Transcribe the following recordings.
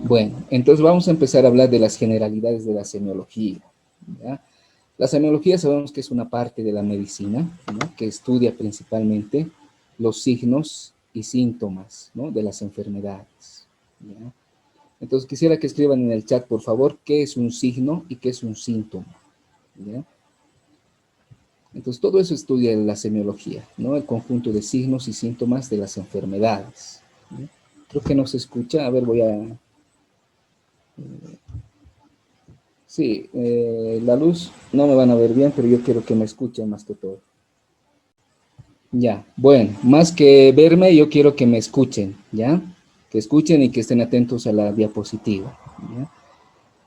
Bueno, entonces vamos a empezar a hablar de las generalidades de la semiología, ¿ya? La semiología sabemos que es una parte de la medicina, ¿no? Que estudia principalmente los signos y síntomas, ¿no? De las enfermedades, ¿ya? Entonces quisiera que escriban en el chat, por favor, qué es un signo y qué es un síntoma, ¿ya? Entonces todo eso estudia la semiología, ¿no? El conjunto de signos y síntomas de las enfermedades, ¿no? Creo que no se escucha, a ver, voy a... Sí, la luz no me van a ver bien, pero yo quiero que me escuchen más que todo. Ya, bueno, más que verme, yo quiero que me escuchen, ¿ya? Que escuchen y que estén atentos a la diapositiva, ¿ya?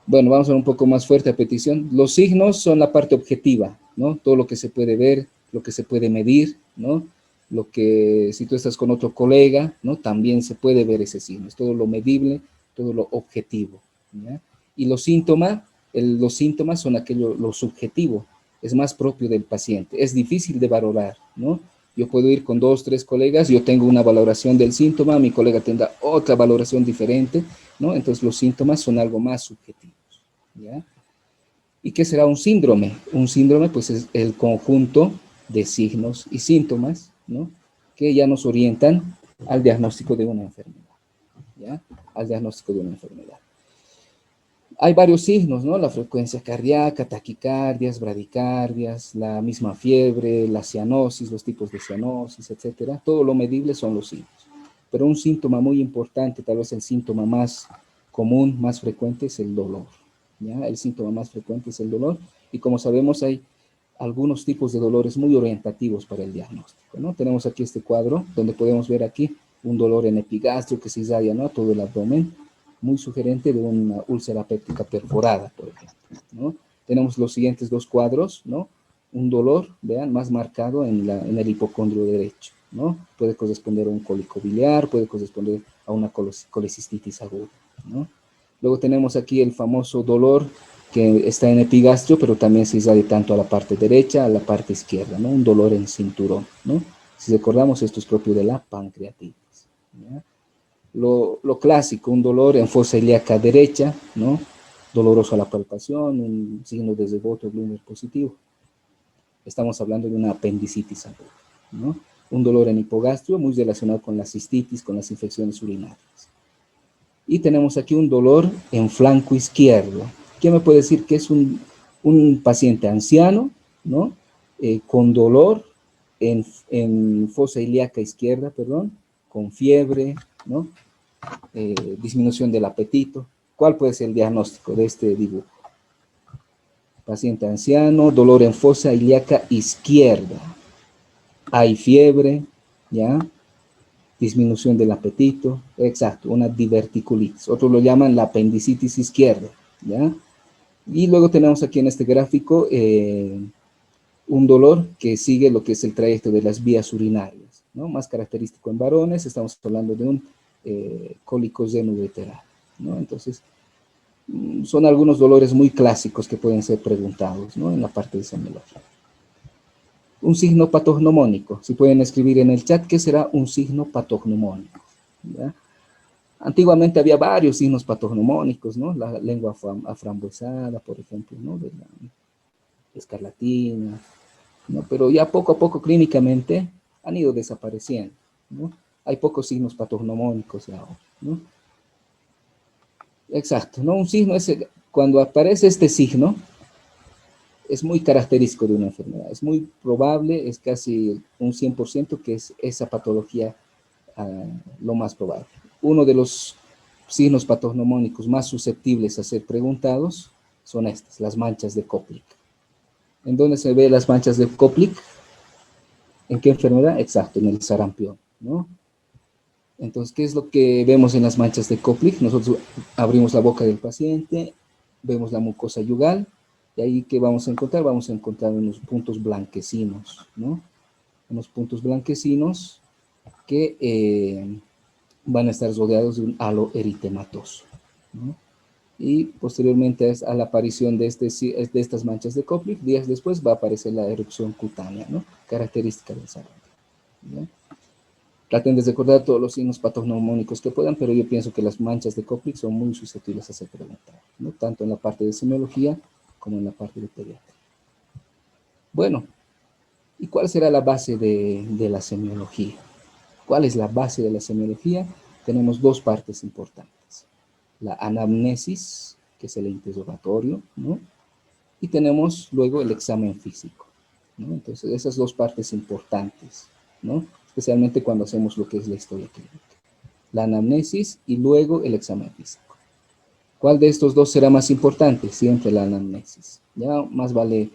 Bueno, vamos a ver un poco más fuerte a petición. Los signos son la parte objetiva, ¿no? Todo lo que se puede ver, lo que se puede medir, ¿no? Lo que, si tú estás con otro colega, ¿no? También se puede ver ese signo. Es todo lo medible, todo lo objetivo, ¿ya? Y los síntomas son aquello, lo subjetivo, es más propio del paciente. Es difícil de valorar, ¿no? Yo puedo ir con 2, 3 colegas, yo tengo una valoración del síntoma, mi colega tendrá otra valoración diferente, ¿no? Entonces los síntomas son algo más subjetivo, ¿ya? ¿Y qué será un síndrome? Un síndrome, pues, es el conjunto de signos y síntomas, ¿no? Que ya nos orientan al diagnóstico de una enfermedad, ¿ya? Al diagnóstico de una enfermedad. Hay varios signos, ¿no? La frecuencia cardíaca, taquicardias, bradicardias, la misma fiebre, la cianosis, los tipos de cianosis, etcétera. Todo lo medible son los signos. Pero un síntoma muy importante, tal vez el síntoma más común, más frecuente, es el dolor, ¿ya? El síntoma más frecuente es el dolor. Y como sabemos, hay algunos tipos de dolores muy orientativos para el diagnóstico, ¿no? Tenemos aquí este cuadro, donde podemos ver aquí un dolor en epigastrio que se irradia, ¿no? Todo el abdomen, muy sugerente de una úlcera péptica perforada, por ejemplo, ¿no? Tenemos los siguientes dos cuadros, ¿no? Un dolor, vean, más marcado en el hipocondrio derecho, ¿no? Puede corresponder a un cólico biliar, puede corresponder a una colecistitis aguda, ¿no? Luego tenemos aquí el famoso dolor que está en epigastrio, pero también se irradia tanto a la parte derecha, a la parte izquierda, ¿no? Un dolor en cinturón, ¿no? Si recordamos, esto es propio de la pancreatitis, ¿ya? Lo clásico, un dolor en fosa ilíaca derecha, ¿no? Doloroso a la palpación, un signo de rebote Bloomer positivo. Estamos hablando de una apendicitis aguda, ¿no? Un dolor en hipogastrio, muy relacionado con la cistitis, con las infecciones urinarias. Y tenemos aquí un dolor en flanco izquierdo. ¿Quién me puede decir que es un paciente anciano, ¿no? Con dolor en fosa ilíaca izquierda, perdón, con fiebre, ¿no? Disminución del apetito. ¿Cuál puede ser el diagnóstico de este dibujo? Paciente anciano, dolor en fosa ilíaca izquierda. Hay fiebre, ¿ya? Disminución del apetito, exacto, una diverticulitis. Otros lo llaman la apendicitis izquierda, ¿ya? Y luego tenemos aquí en este gráfico un dolor que sigue lo que es el trayecto de las vías urinarias, ¿no? Más característico en varones, estamos hablando de un cólico seno-ureteral, ¿no? Entonces, son algunos dolores muy clásicos que pueden ser preguntados, ¿no? En la parte de semiología. Un signo patognomónico. Si pueden escribir en el chat, ¿qué será un signo patognomónico? ¿Ya? Antiguamente había varios signos patognomónicos, ¿no? La lengua aframbuesada, por ejemplo, ¿no? De la escarlatina, ¿no? Pero ya poco a poco clínicamente han ido desapareciendo, ¿no? Hay pocos signos patognomónicos ahora, ¿no? Exacto, ¿no? Un signo es, cuando aparece este signo, es muy característico de una enfermedad. Es muy probable, es casi un 100% que es esa patología lo más probable. Uno de los signos patognomónicos más susceptibles a ser preguntados son estas, las manchas de Koplik. ¿En dónde se ve las manchas de Koplik? ¿En qué enfermedad? Exacto, en el sarampión, ¿no? Entonces, ¿qué es lo que vemos en las manchas de Koplik? Nosotros abrimos la boca del paciente, vemos la mucosa yugal, y ahí, ¿qué vamos a encontrar? Vamos a encontrar unos puntos blanquecinos, ¿no? Unos puntos blanquecinos que van a estar rodeados de un halo eritematoso, ¿no? Y posteriormente a la aparición de estas manchas de Koplik, días después va a aparecer la erupción cutánea, ¿no? Característica del sarampión, ¿no? Traten de recordar todos los signos patognomónicos que puedan, pero yo pienso que las manchas de Koplik son muy susceptibles a ser preguntadas, ¿no? Tanto en la parte de semiología como en la parte de pediatría. Bueno, ¿y cuál será la base de la semiología? ¿Cuál es la base de la semiología? Tenemos dos partes importantes. La anamnesis, que es el interrogatorio, ¿no? Y tenemos luego el examen físico, ¿no? Entonces, esas dos partes importantes, ¿no? Especialmente cuando hacemos lo que es la historia clínica. La anamnesis y luego el examen físico. ¿Cuál de estos dos será más importante? Siempre la anamnesis. Ya más vale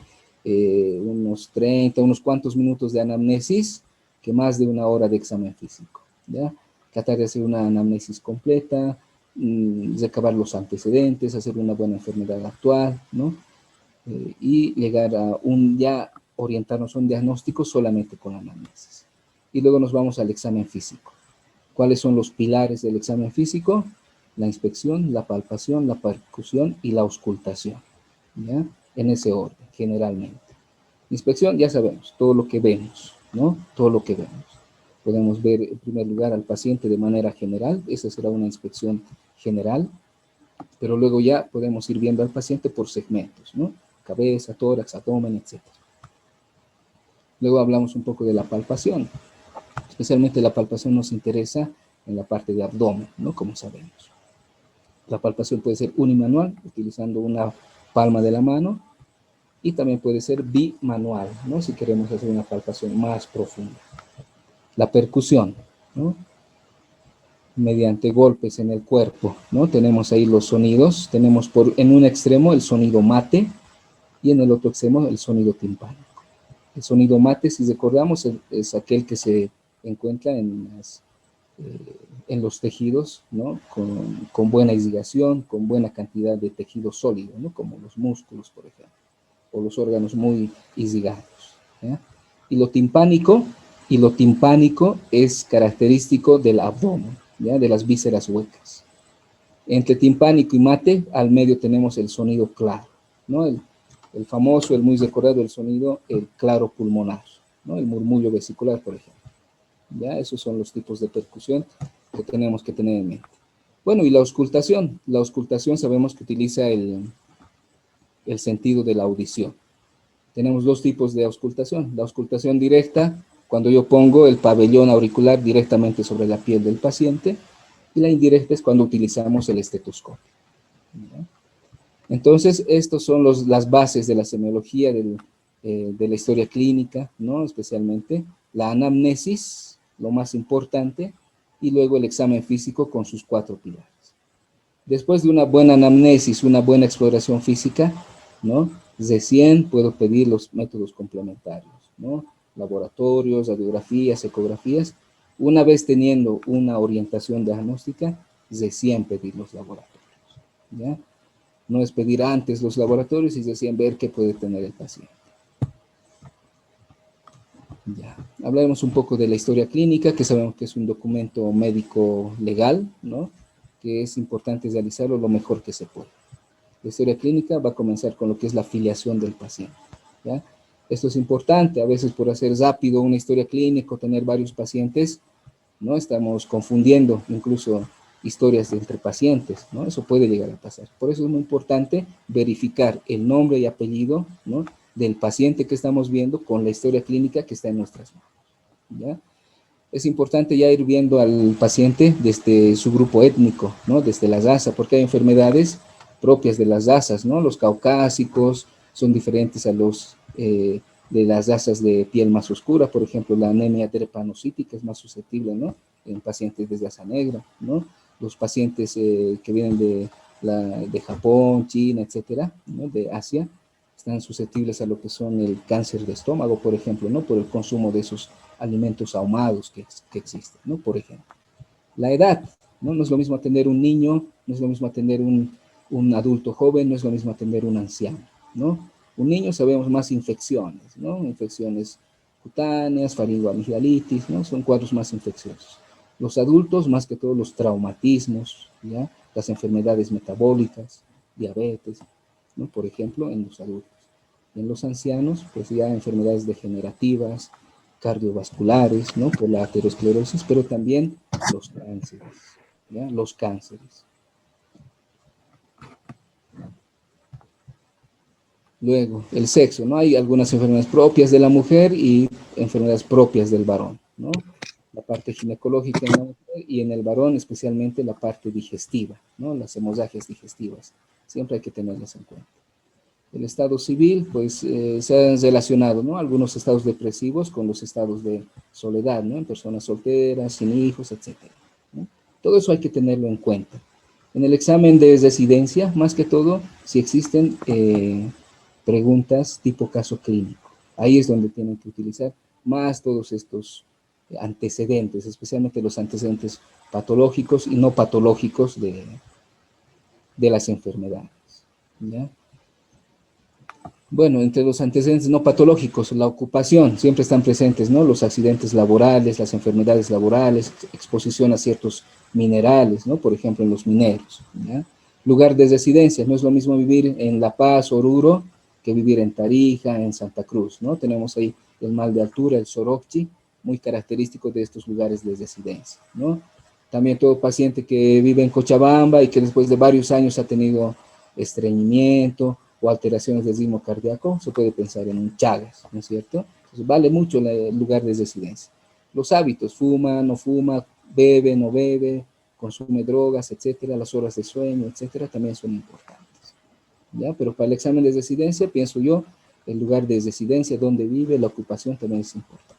unos 30, unos cuantos minutos de anamnesis que más de una hora de examen físico. ¿Ya? Tratar de hacer una anamnesis completa, recabar los antecedentes, hacer una buena enfermedad actual, ¿no? Y llegar a ya orientarnos a un diagnóstico solamente con la anamnesis. Y luego nos vamos al examen físico. ¿Cuáles son los pilares del examen físico? La inspección, la palpación, la percusión y la auscultación, ¿ya? En ese orden, generalmente. Inspección, ya sabemos, todo lo que vemos, ¿no? Todo lo que vemos. Podemos ver en primer lugar al paciente de manera general, esa será una inspección general, pero luego ya podemos ir viendo al paciente por segmentos, ¿no? Cabeza, tórax, abdomen, etc. Luego hablamos un poco de la palpación. Especialmente la palpación nos interesa en la parte de abdomen, ¿no? Como sabemos. La palpación puede ser unimanual, utilizando una palma de la mano, y también puede ser bimanual, ¿no? Si queremos hacer una palpación más profunda. La percusión, ¿no? Mediante golpes en el cuerpo, ¿no? Tenemos ahí los sonidos, tenemos en un extremo el sonido mate y en el otro extremo el sonido timpánico. El sonido mate, si recordamos, es aquel que se encuentra en los tejidos, ¿no? Con buena irrigación, con buena cantidad de tejido sólido, ¿no? Como los músculos, por ejemplo, o los órganos muy irrigados, ¿ya? Y lo timpánico es característico del abdomen, ¿ya? De las vísceras huecas. Entre timpánico y mate, al medio tenemos el sonido claro, ¿no? El famoso, el muy recordado, el sonido, el claro pulmonar, ¿no? El murmullo vesicular, por ejemplo. ¿Ya? Esos son los tipos de percusión que tenemos que tener en mente. Bueno, y la auscultación. La auscultación sabemos que utiliza el sentido de la audición. Tenemos dos tipos de auscultación. La auscultación directa, cuando yo pongo el pabellón auricular directamente sobre la piel del paciente, y la indirecta es cuando utilizamos el estetoscopio. ¿Ya? Entonces, estos son las bases de la semiología, de la historia clínica, ¿no? Especialmente la anamnesis, lo más importante, y luego el examen físico con sus 4 pilares. Después de una buena anamnesis, una buena exploración física, ¿no? Recién puedo pedir los métodos complementarios, ¿no? Laboratorios, radiografías, ecografías. Una vez teniendo una orientación diagnóstica, recién pedir los laboratorios, ¿ya? No es pedir antes los laboratorios y recién ver qué puede tener el paciente. Ya. Hablaremos un poco de la historia clínica, que sabemos que es un documento médico legal, ¿no? Que es importante realizarlo lo mejor que se puede. La historia clínica va a comenzar con lo que es la filiación del paciente, ¿ya? Esto es importante, a veces por hacer rápido una historia clínica o tener varios pacientes, ¿no? Estamos confundiendo incluso historias entre pacientes, ¿no? Eso puede llegar a pasar. Por eso es muy importante verificar el nombre y apellido, ¿no? Del paciente que estamos viendo con la historia clínica que está en nuestras manos, ¿ya? Es importante ya ir viendo al paciente desde su grupo étnico, ¿no? Desde la raza, porque hay enfermedades propias de las razas, ¿no? Los caucásicos son diferentes a los de las razas de piel más oscura, por ejemplo, la anemia drepanocítica es más susceptible, ¿no? En pacientes de raza negra, ¿no? Los pacientes que vienen de Japón, China, etcétera, ¿no? De Asia, están susceptibles a lo que son el cáncer de estómago, por ejemplo, ¿no? Por el consumo de esos alimentos ahumados que existen, ¿no? Por ejemplo. La edad, ¿no? No es lo mismo atender un niño, no es lo mismo atender un adulto joven, no es lo mismo atender un anciano, ¿no? Un niño sabemos más infecciones, ¿no? Infecciones cutáneas, faringoamigdalitis, ¿no? Son cuadros más infecciosos. Los adultos, más que todo los traumatismos, ¿ya? Las enfermedades metabólicas, diabetes, ¿no? Por ejemplo, en los adultos. En los ancianos, pues ya enfermedades degenerativas, cardiovasculares, ¿no? Por la aterosclerosis, pero también los cánceres, ¿ya? Los cánceres. Luego, el sexo, ¿no? Hay algunas enfermedades propias de la mujer y enfermedades propias del varón, ¿no? La parte ginecológica en la mujer y en el varón especialmente la parte digestiva, ¿no? Las hemorragias digestivas. Siempre hay que tenerlas en cuenta. El estado civil, pues, se han relacionado, ¿no? Algunos estados depresivos con los estados de soledad, ¿no? En personas solteras, sin hijos, etcétera, ¿no? Todo eso hay que tenerlo en cuenta. En el examen de residencia, más que todo, si existen preguntas tipo caso clínico. Ahí es donde tienen que utilizar más todos estos antecedentes, especialmente los antecedentes patológicos y no patológicos de las enfermedades, ¿ya? Bueno, entre los antecedentes no patológicos, la ocupación, siempre están presentes, ¿no? Los accidentes laborales, las enfermedades laborales, exposición a ciertos minerales, ¿no? Por ejemplo, en los mineros, ¿ya? Lugar de residencia, no es lo mismo vivir en La Paz, Oruro, que vivir en Tarija, en Santa Cruz, ¿no? Tenemos ahí el mal de altura, el soroche, muy característico de estos lugares de residencia, ¿no? También todo paciente que vive en Cochabamba y que después de varios años ha tenido estreñimiento, o alteraciones del ritmo cardíaco, se puede pensar en un Chagas, ¿no es cierto? Entonces, vale mucho el lugar de residencia. Los hábitos, fuma, no fuma, bebe, no bebe, consume drogas, etcétera, las horas de sueño, etcétera, también son importantes, ¿ya? Pero para el examen de residencia, pienso yo, el lugar de residencia, donde vive, la ocupación también es importante.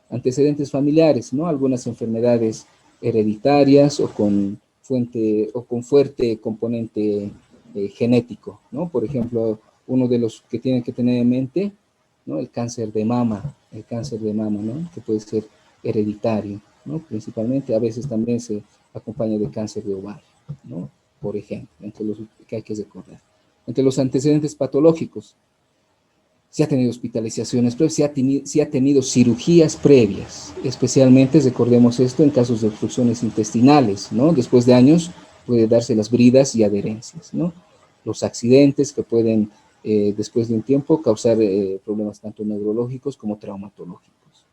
Antecedentes familiares, ¿no? Algunas enfermedades hereditarias o con fuerte componente genético, ¿no? Por ejemplo, uno de los que tienen que tener en mente, ¿no? El cáncer de mama, ¿no? Que puede ser hereditario, ¿no? Principalmente, a veces también se acompaña de cáncer de ovario, ¿no? Por ejemplo, entre los que hay que recordar. Entre los antecedentes patológicos, si ha tenido hospitalizaciones previas, si ha tenido cirugías previas, especialmente, recordemos esto, en casos de obstrucciones intestinales, ¿no? Después de años puede darse las bridas y adherencias, ¿no? Los accidentes que pueden, después de un tiempo, causar problemas tanto neurológicos como traumatológicos.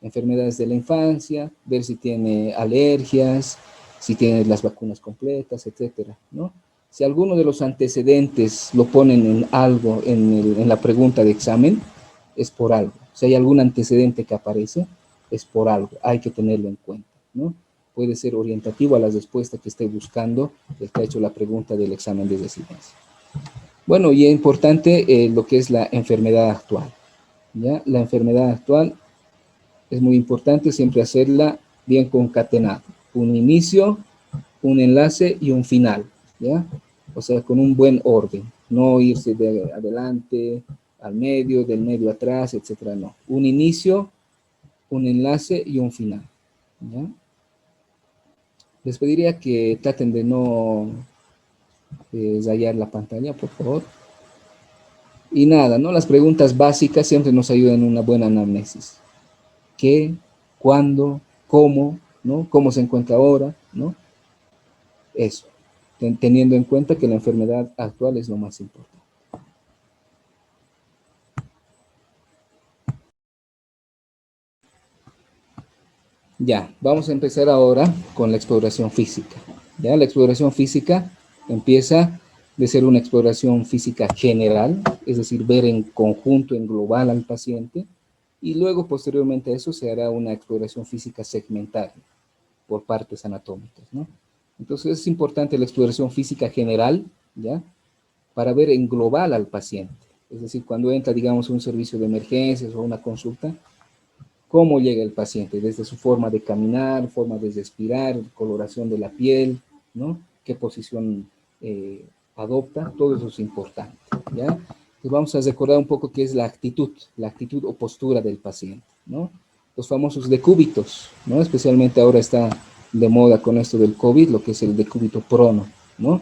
Enfermedades de la infancia, ver si tiene alergias, si tiene las vacunas completas, etcétera, ¿no? Si alguno de los antecedentes lo ponen en algo, en la pregunta de examen, es por algo. Si hay algún antecedente que aparece, es por algo. Hay que tenerlo en cuenta, ¿no? Puede ser orientativo a la respuesta que esté buscando el que ha hecho la pregunta del examen de residencia. Bueno, y es importante lo que es la enfermedad actual, ¿ya? La enfermedad actual es muy importante siempre hacerla bien concatenada. Un inicio, un enlace y un final, ¿ya? O sea, con un buen orden, no irse de adelante al medio, del medio atrás, etcétera, no. Un inicio, un enlace y un final, ¿ya? Les pediría que traten de no rayar la pantalla, por favor. Y nada, ¿no? Las preguntas básicas siempre nos ayudan en una buena anamnesis. ¿Qué? ¿Cuándo? ¿Cómo? ¿No? ¿Cómo se encuentra ahora? ¿No? Eso, teniendo en cuenta que la enfermedad actual es lo más importante. Ya, vamos a empezar ahora con la exploración física. Ya, la exploración física empieza de ser una exploración física general, es decir, ver en conjunto, en global al paciente, y luego posteriormente a eso se hará una exploración física segmental por partes anatómicas, ¿no? Entonces es importante la exploración física general, ¿ya? Para ver en global al paciente. Es decir, cuando entra, digamos, un servicio de emergencias o una consulta, cómo llega el paciente, desde su forma de caminar, forma de respirar, coloración de la piel, ¿no? Qué posición adopta, todo eso es importante, ¿ya? Entonces vamos a recordar un poco qué es la actitud o postura del paciente, ¿no? Los famosos decúbitos, ¿no? Especialmente ahora está de moda con esto del COVID, lo que es el decúbito prono, ¿no?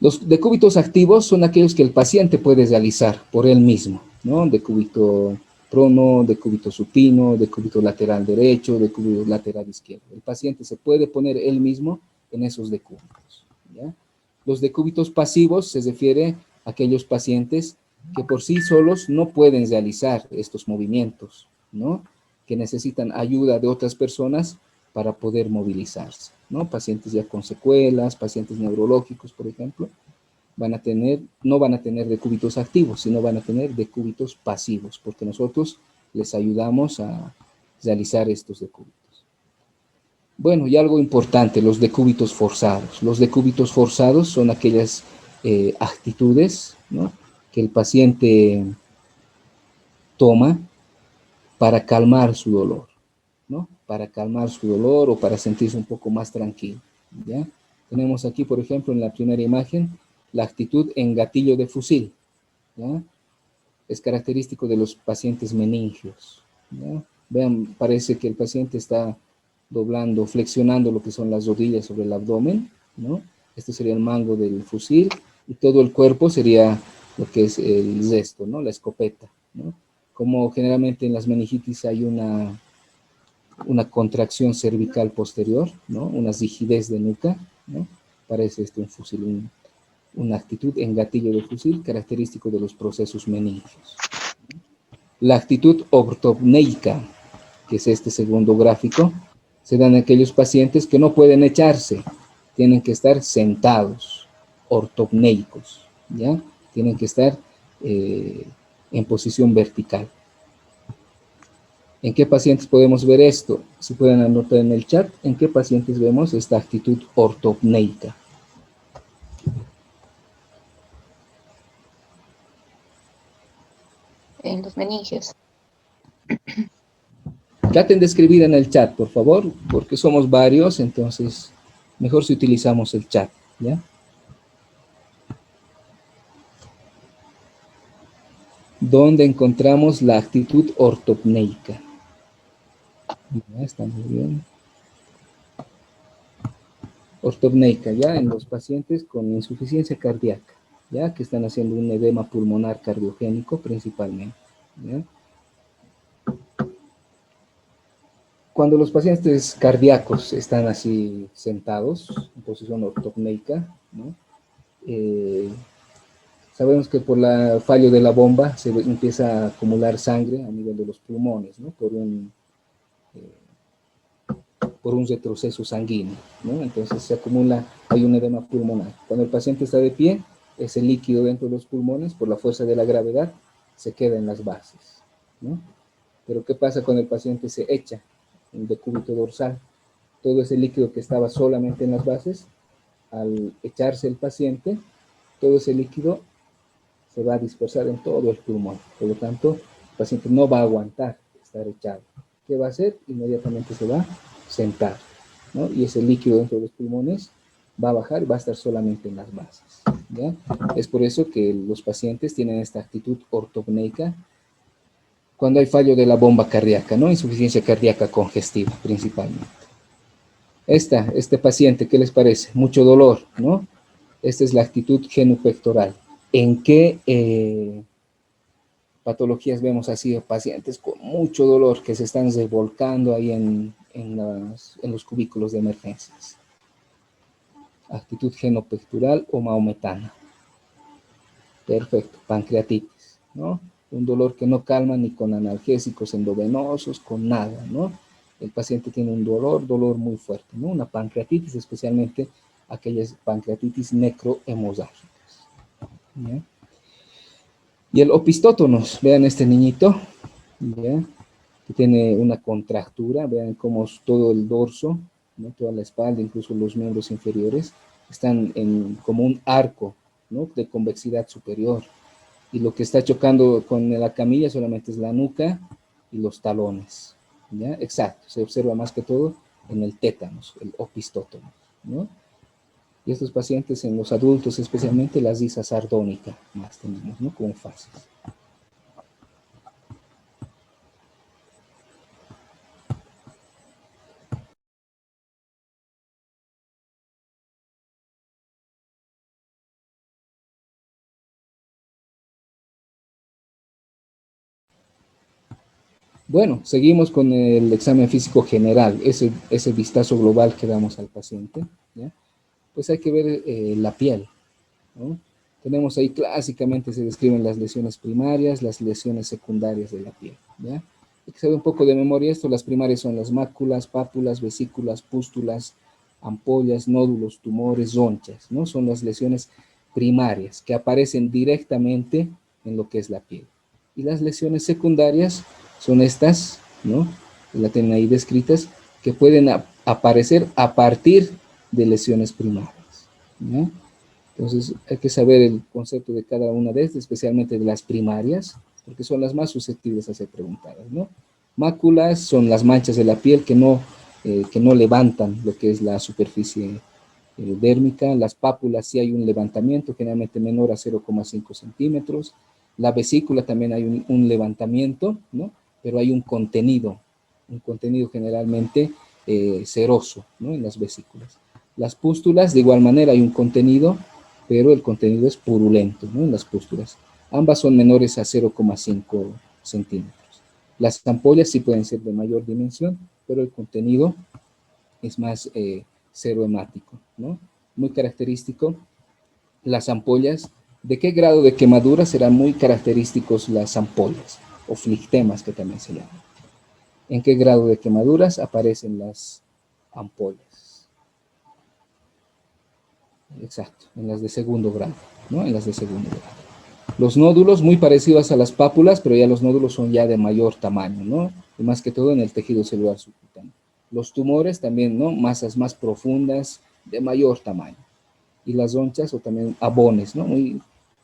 Los decúbitos activos son aquellos que el paciente puede realizar por él mismo, ¿no? Decúbito prono, decúbito supino, decúbito lateral derecho, decúbito lateral izquierdo. El paciente se puede poner él mismo en esos decúbitos, ¿ya? Los decúbitos pasivos se refiere a aquellos pacientes que por sí solos no pueden realizar estos movimientos, ¿no? Que necesitan ayuda de otras personas para poder movilizarse, ¿no? Pacientes ya con secuelas, pacientes neurológicos, por ejemplo, no van a tener decúbitos activos, sino van a tener decúbitos pasivos, porque nosotros les ayudamos a realizar estos decúbitos. Bueno, y algo importante, los decúbitos forzados. Los decúbitos forzados son aquellas actitudes, ¿no?, que el paciente toma para calmar su dolor, ¿no? Para calmar su dolor o para sentirse un poco más tranquilo, ¿ya? Tenemos aquí, por ejemplo, en la primera imagen, la actitud en gatillo de fusil, ¿ya? Es característico de los pacientes meningios, ¿ya? Vean, parece que el paciente está doblando, flexionando lo que son las rodillas sobre el abdomen, ¿no? Este sería el mango del fusil, y todo el cuerpo sería lo que es el resto, ¿no? La escopeta, ¿no? Como generalmente en las meningitis hay una contracción cervical posterior, ¿no? Una rigidez de nuca, ¿no? Parece un fusil, una actitud en gatillo de fusil característico de los procesos meningios. La actitud ortopneica, que es este segundo gráfico, se dan en aquellos pacientes que no pueden echarse, tienen que estar sentados, ortopneicos, ¿ya? Tienen que estar en posición vertical. ¿En qué pacientes podemos ver esto? Si pueden anotar en el chat, ¿en qué pacientes vemos esta actitud ortopneica? En los meningios. Traten de escribir en el chat, por favor, porque somos varios, entonces mejor si utilizamos el chat, ¿ya? ¿Dónde encontramos la actitud ortopneica? Ya, está muy bien. Ortopneica, ya en los pacientes con insuficiencia cardíaca, ya que están haciendo un edema pulmonar cardiogénico principalmente, ¿ya? Cuando los pacientes cardíacos están así sentados, en posición ortopneica, ¿no? Sabemos que por el fallo de la bomba se empieza a acumular sangre a nivel de los pulmones, ¿no? Por un retroceso sanguíneo, ¿no? Entonces se acumula, hay un edema pulmonar. Cuando el paciente está de pie, ese líquido dentro de los pulmones, por la fuerza de la gravedad, se queda en las bases, ¿no? Pero ¿qué pasa cuando el paciente se echa en decúbito dorsal? Todo ese líquido que estaba solamente en las bases, al echarse el paciente, todo ese líquido se va a dispersar en todo el pulmón. Por lo tanto, el paciente no va a aguantar estar echado. ¿Qué va a hacer? Inmediatamente se va a sentar, ¿no? Y ese líquido dentro de los pulmones va a bajar y va a estar solamente en las bases, ¿ya? Es por eso que los pacientes tienen esta actitud ortopneica cuando hay fallo de la bomba cardíaca, ¿no? Insuficiencia cardíaca congestiva, principalmente. Este paciente, ¿qué les parece? Mucho dolor, ¿no? Esta es la actitud genupectoral. ¿En qué patologías vemos así de pacientes con mucho dolor que se están revolcando ahí en los cubículos de emergencias? Actitud genopectoral o maometana. Perfecto, pancreatitis, ¿no? Un dolor que no calma ni con analgésicos endovenosos, con nada, ¿no? El paciente tiene un dolor muy fuerte, ¿no? Una pancreatitis, especialmente aquellas pancreatitis necrohemorrágicas, ¿ya? Y el opistótonos, vean este niñito, ¿ya? Que tiene una contractura, vean cómo todo el dorso, ¿no? Toda la espalda, incluso los miembros inferiores, están como un arco, ¿no? De convexidad superior. Y lo que está chocando con la camilla solamente es la nuca y los talones, ¿ya? Exacto, se observa más que todo en el tétanos, el opistótono, ¿no? Y estos pacientes en los adultos, especialmente la risa sardónica, más tenemos, ¿no? Como fases. Bueno, seguimos con el examen físico general, ese vistazo global que damos al paciente, ¿ya? Pues hay que ver la piel, ¿no? Tenemos ahí clásicamente se describen las lesiones primarias, las lesiones secundarias de la piel, ¿ya? hay que saber un poco de memoria esto. Las primarias son las máculas, pápulas, vesículas, pústulas, ampollas, nódulos, tumores, ronchas, ¿no? Son las lesiones primarias que aparecen directamente en lo que es la piel. Y las lesiones secundarias son estas, ¿no? La tienen ahí descritas, que pueden aparecer a partir de lesiones primarias, ¿no? Entonces hay que saber el concepto de cada una de estas, especialmente de las primarias, porque son las más susceptibles a ser preguntadas, ¿no? Máculas son las manchas de la piel que no levantan lo que es la superficie dérmica. Las pápulas sí hay un levantamiento, generalmente menor a 0,5 centímetros. La vesícula también hay un levantamiento, ¿no? Pero hay un contenido generalmente seroso, ¿no? En las vesículas. Las pústulas, de igual manera, hay un contenido, pero el contenido es purulento, ¿no? En las pústulas. Ambas son menores a 0,5 centímetros. Las ampollas sí pueden ser de mayor dimensión, pero el contenido es más cerohemático, ¿no? Muy característico. Las ampollas, ¿de qué grado de quemadura serán muy característicos las ampollas? O flictemas, que también se llaman. ¿En qué grado de quemaduras aparecen las ampollas? Exacto, en las de segundo grado, ¿no? En las de segundo grado. Los nódulos muy parecidos a las pápulas, pero ya los nódulos son ya de mayor tamaño, ¿no? Y más que todo en el tejido celular subcutáneo. Los tumores también, ¿no? Masas más profundas, de mayor tamaño. Y las ronchas o también abones, ¿no? Muy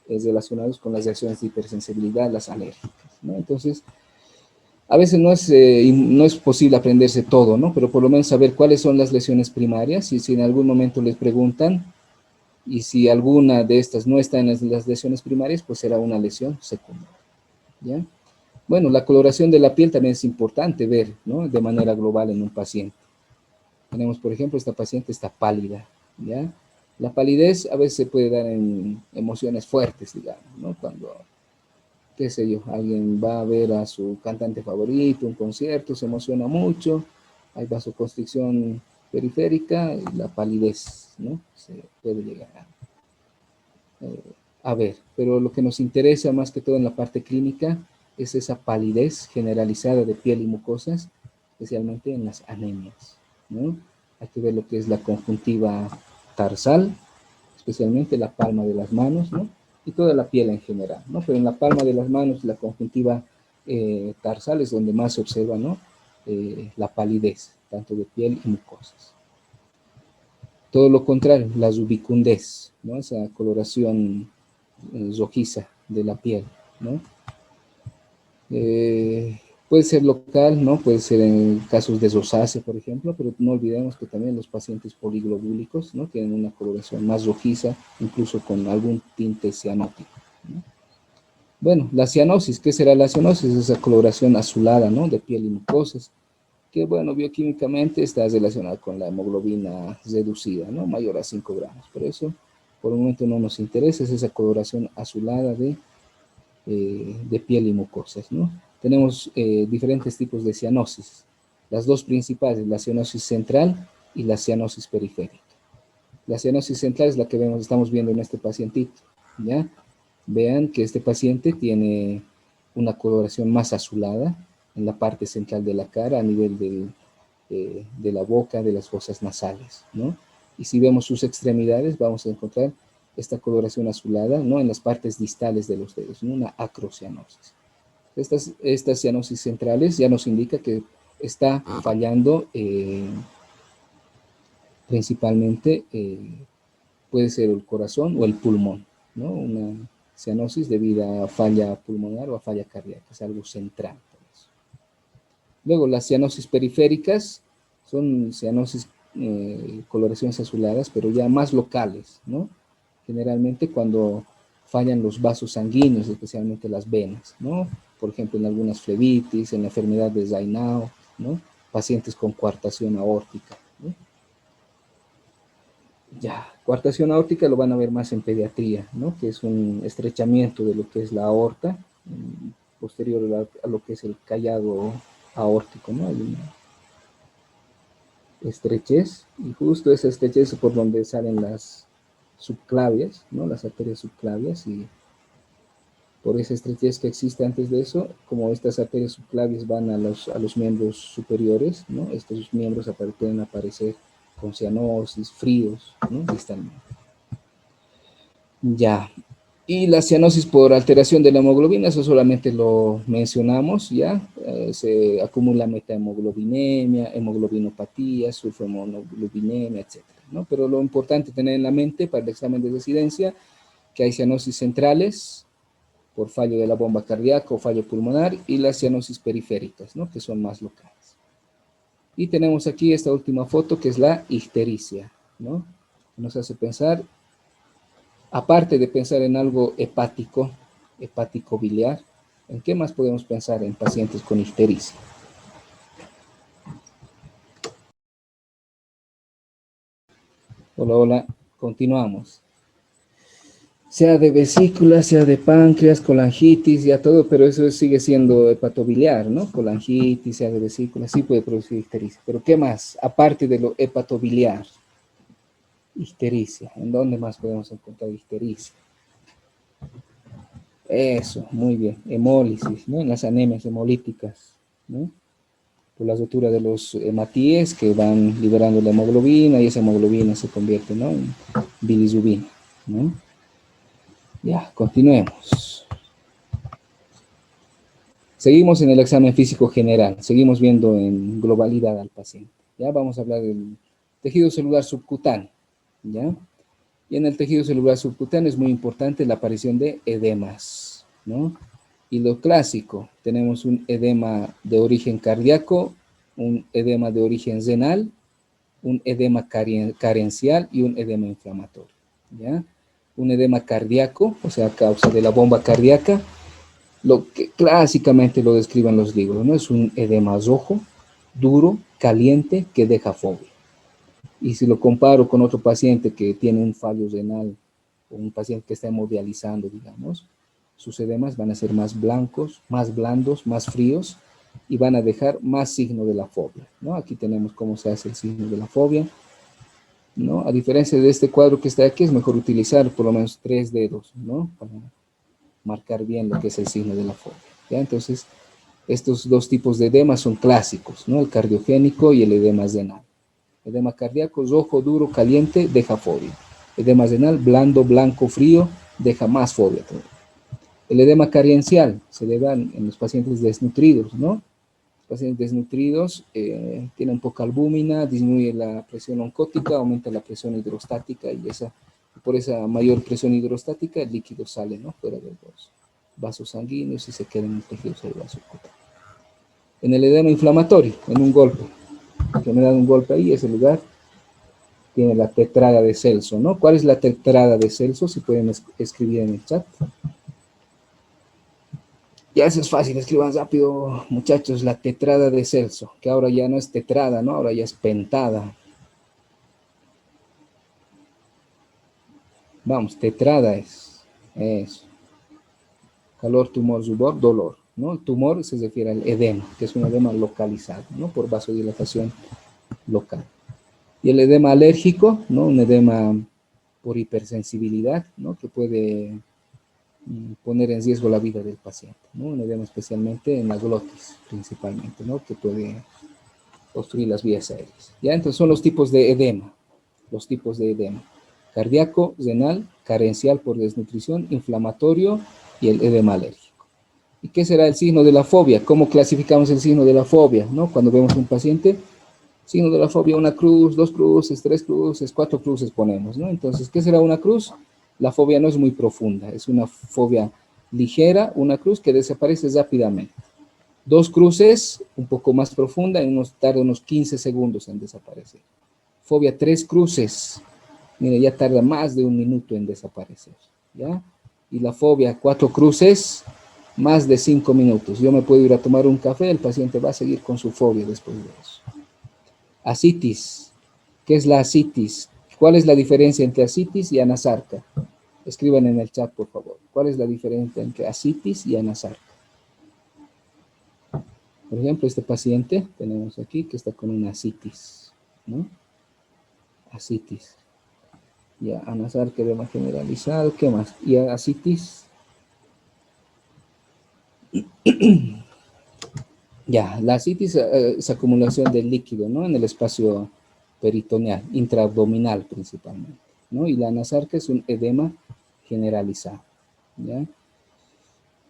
relacionados con las reacciones de hipersensibilidad, las alérgicas, ¿no? Entonces, a veces no es posible aprenderse todo, ¿no? Pero por lo menos saber cuáles son las lesiones primarias y si en algún momento les preguntan y si alguna de estas no está en las lesiones primarias, pues será una lesión secundaria, ¿ya? Bueno, la coloración de la piel también es importante ver, ¿no? De manera global en un paciente. Tenemos, por ejemplo, esta paciente está pálida, ¿ya? La palidez a veces se puede dar en emociones fuertes, digamos, ¿no? Cuando, qué sé yo, alguien va a ver a su cantante favorito, un concierto, se emociona mucho, hay vasoconstricción periférica y la palidez, ¿no? Se puede llegar a ver, pero lo que nos interesa más que todo en la parte clínica es esa palidez generalizada de piel y mucosas, especialmente en las anemias, ¿no? Hay que ver lo que es la conjuntiva tarsal, especialmente la palma de las manos, ¿no? Y toda la piel en general, ¿no? Pero en la palma de las manos, la conjuntiva tarsal es donde más se observa, ¿no? La palidez, tanto de piel y mucosas. Todo lo contrario, la rubicundez, ¿no? Esa coloración rojiza de la piel, ¿no? Puede ser local, ¿no? Puede ser en casos de rosácea, por ejemplo, pero no olvidemos que también los pacientes poliglobúlicos, ¿no? Tienen una coloración más rojiza, incluso con algún tinte cianótico, ¿no? Bueno, la cianosis, ¿qué será la cianosis? Esa coloración azulada, ¿no? De piel y mucosas, que, bueno, bioquímicamente está relacionada con la hemoglobina reducida, ¿no? Mayor a 5 gramos. Por eso, por el momento no nos interesa, es esa coloración azulada de piel y mucosas, ¿no? Tenemos diferentes tipos de cianosis. Las dos principales, la cianosis central y la cianosis periférica. La cianosis central es la que estamos viendo en este pacientito, ¿ya? Vean que este paciente tiene una coloración más azulada en la parte central de la cara, a nivel de la boca, de las fosas nasales, ¿no? Y si vemos sus extremidades, vamos a encontrar esta coloración azulada, ¿no? En las partes distales de los dedos, ¿no? Una acrocianosis. Estas cianosis centrales ya nos indica que está fallando principalmente, puede ser el corazón o el pulmón, ¿no? Una cianosis debido a falla pulmonar o a falla cardíaca, es algo central. Por eso. Luego, las cianosis periféricas son cianosis, coloraciones azuladas, pero ya más locales, ¿no? Generalmente cuando fallan los vasos sanguíneos, especialmente las venas, ¿no? Por ejemplo, en algunas flebitis, en la enfermedad de Raynaud, ¿no? Pacientes con coartación aórtica, ¿no? Ya, coartación aórtica lo van a ver más en pediatría, ¿no? Que es un estrechamiento de lo que es la aorta, posterior a lo que es el callado aórtico, ¿no? Hay una estrechez, y justo esa estrechez es por donde salen las subclavias, ¿no? Las arterias subclavias, y por esa estrechez que existe antes de eso, como estas arterias subclavias van a los miembros superiores, ¿no? Estos miembros pueden aparecer con cianosis, fríos, ¿no? Distalmente. Ya. Y la cianosis por alteración de la hemoglobina, eso solamente lo mencionamos, ¿ya? Se acumula metahemoglobinemia, hemoglobinopatía, sulfohemoglobinemia, etcétera, ¿no? Pero lo importante tener en la mente para el examen de residencia, que hay cianosis centrales, por fallo de la bomba cardíaca o fallo pulmonar, y las cianosis periféricas, ¿no? Que son más locales. Y tenemos aquí esta última foto, que es la ictericia, ¿no? Nos hace pensar, aparte de pensar en algo hepático, hepático biliar, ¿en qué más podemos pensar en pacientes con ictericia? Hola, hola, continuamos. Sea de vesícula, sea de páncreas, colangitis, ya todo, pero eso sigue siendo hepatobiliar, ¿no? Colangitis, sea de vesícula, sí puede producir ictericia. Pero ¿qué más? Aparte de lo hepatobiliar, ictericia. ¿En dónde más podemos encontrar ictericia? Eso, muy bien. Hemólisis, ¿no? En las anemias hemolíticas, ¿no? Por la rotura de los hematíes que van liberando la hemoglobina y esa hemoglobina se convierte, ¿no? En bilirrubina, ¿no? Ya, continuemos. Seguimos en el examen físico general, seguimos viendo en globalidad al paciente. Ya vamos a hablar del tejido celular subcutáneo, ¿ya? Y en el tejido celular subcutáneo es muy importante la aparición de edemas, ¿no? Y lo clásico, tenemos un edema de origen cardíaco, un edema de origen renal, un edema carencial y un edema inflamatorio, ¿ya? Un edema cardíaco, o sea, a causa de la bomba cardíaca, lo que clásicamente lo describen los libros, ¿no? Es un edema rojo, duro, caliente, que deja fobia. Y si lo comparo con otro paciente que tiene un fallo renal, o un paciente que está hemodializando, digamos, sus edemas van a ser más blancos, más blandos, más fríos, y van a dejar más signo de la fobia, ¿no? Aquí tenemos cómo se hace el signo de la fobia, ¿no? A diferencia de este cuadro que está aquí, es mejor utilizar por lo menos 3 dedos, ¿no? Para marcar bien lo que es el signo de la fobia, ¿ya? Entonces, estos dos tipos de edemas son clásicos, ¿no? El cardiogénico y el edema renal. Edema cardíaco, rojo, duro, caliente, deja fobia. Edema renal, blando, blanco, frío, deja más fobia todavía. El edema carencial se le dan en los pacientes desnutridos, ¿no? Los pacientes desnutridos tienen poca albúmina, disminuye la presión oncótica, aumenta la presión hidrostática y por esa mayor presión hidrostática el líquido sale, ¿no? Fuera de los vasos sanguíneos y se queda en el tejido celular subcutáneo. En el edema inflamatorio, en un golpe, que me dan un golpe ahí, ese lugar tiene la tetrada de Celso, ¿no? ¿Cuál es la tetrada de Celso? Si pueden escribir en el chat. Ya eso es fácil, escriban rápido, muchachos, la tetrada de Celso, que ahora ya no es tetrada, ¿no? Ahora ya es pentada. Vamos, tetrada es eso. Calor, tumor, rubor, dolor, ¿no? El tumor se refiere al edema, que es un edema localizado, ¿no? Por vasodilatación local. Y el edema alérgico, ¿no? Un edema por hipersensibilidad, ¿no? Que puede poner en riesgo la vida del paciente, ¿no? Un edema especialmente en la glotis, principalmente, ¿no? Que puede obstruir las vías aéreas. ¿Ya? Entonces son los tipos de edema, los tipos de edema. Cardíaco, renal, carencial por desnutrición, inflamatorio y el edema alérgico. ¿Y qué será el signo de la fobia? ¿Cómo clasificamos el signo de la fobia? ¿No? Cuando vemos un paciente, signo de la fobia, una cruz, 2 cruces, 3 cruces, 4 cruces ponemos, ¿no? Entonces, ¿qué será una cruz? La fobia no es muy profunda, es una fobia ligera, una cruz que desaparece rápidamente. 2 cruces, un poco más profunda, tarda unos 15 segundos en desaparecer. Fobia 3 cruces, mire, ya tarda más de un minuto en desaparecer, ¿ya? Y la fobia 4 cruces, más de 5 minutos. Yo me puedo ir a tomar un café, el paciente va a seguir con su fobia después de eso. Asitis. ¿Qué es la asitis? ¿Cuál es la diferencia entre asitis y anasarca? Escriban en el chat, por favor. ¿Cuál es la diferencia entre asitis y anasarca? Por ejemplo, este paciente tenemos aquí que está con una asitis, ¿no? Asitis. Ya, anasarca, edema generalizado, ¿qué más? Y asitis, Ya, la ascitis es acumulación de líquido, ¿no? En el espacio peritoneal, intraabdominal principalmente, ¿no? Y la anasarca es un edema generalizado, ¿ya?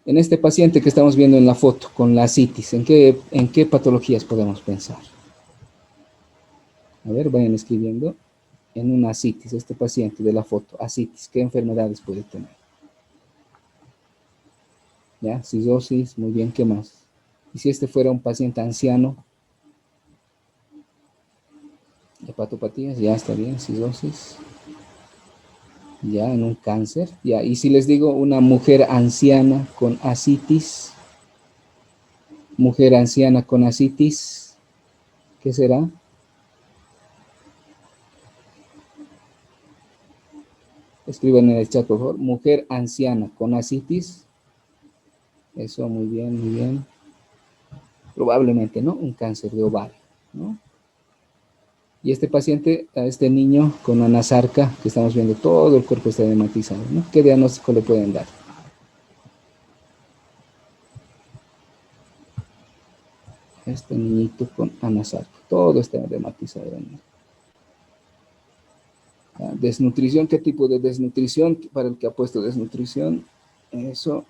En este paciente que estamos viendo en la foto con la ascitis, en qué patologías podemos pensar? A ver, vayan escribiendo. En una ascitis, este paciente de la foto, ascitis, ¿qué enfermedades puede tener? ¿Ya? Cistosis, muy bien, ¿qué más? Y si este fuera un paciente anciano, hepatopatías, ya está bien, cistosis, ya en un cáncer, ya. Y si les digo una mujer anciana con ascitis, mujer anciana con ascitis, ¿qué será? Escriban en el chat, por favor. Mujer anciana con ascitis, eso, muy bien, muy bien. Probablemente, ¿no? Un cáncer de ovario, ¿no? Y este paciente, a este niño con anasarca, que estamos viendo todo el cuerpo está edematizado, ¿no? ¿Qué diagnóstico le pueden dar? Este niñito con anasarca, todo está edematizado. Desnutrición, ¿qué tipo de desnutrición? Para el que ha puesto desnutrición, eso,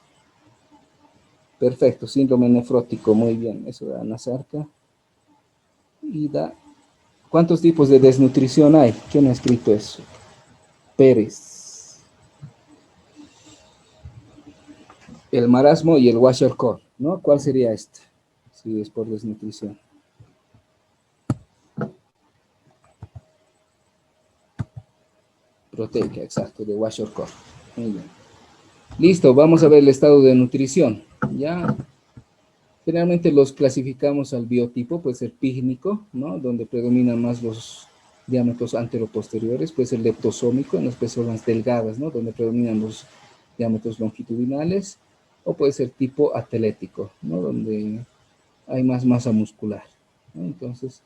perfecto, síndrome nefrótico, muy bien, eso da anasarca. Y da, ¿cuántos tipos de desnutrición hay? ¿Quién ha escrito eso? Pérez. El marasmo y el washercore, ¿no? ¿Cuál sería este? Si es por desnutrición. Proteica, exacto, de washercore. Muy bien. Listo, vamos a ver el estado de nutrición. Ya, generalmente los clasificamos al biotipo, puede ser pígnico, ¿no? Donde predominan más los diámetros anteroposteriores, puede ser leptosómico, en las personas delgadas, ¿no? Donde predominan los diámetros longitudinales, o puede ser tipo atlético, ¿no? Donde hay más masa muscular, ¿no? Entonces,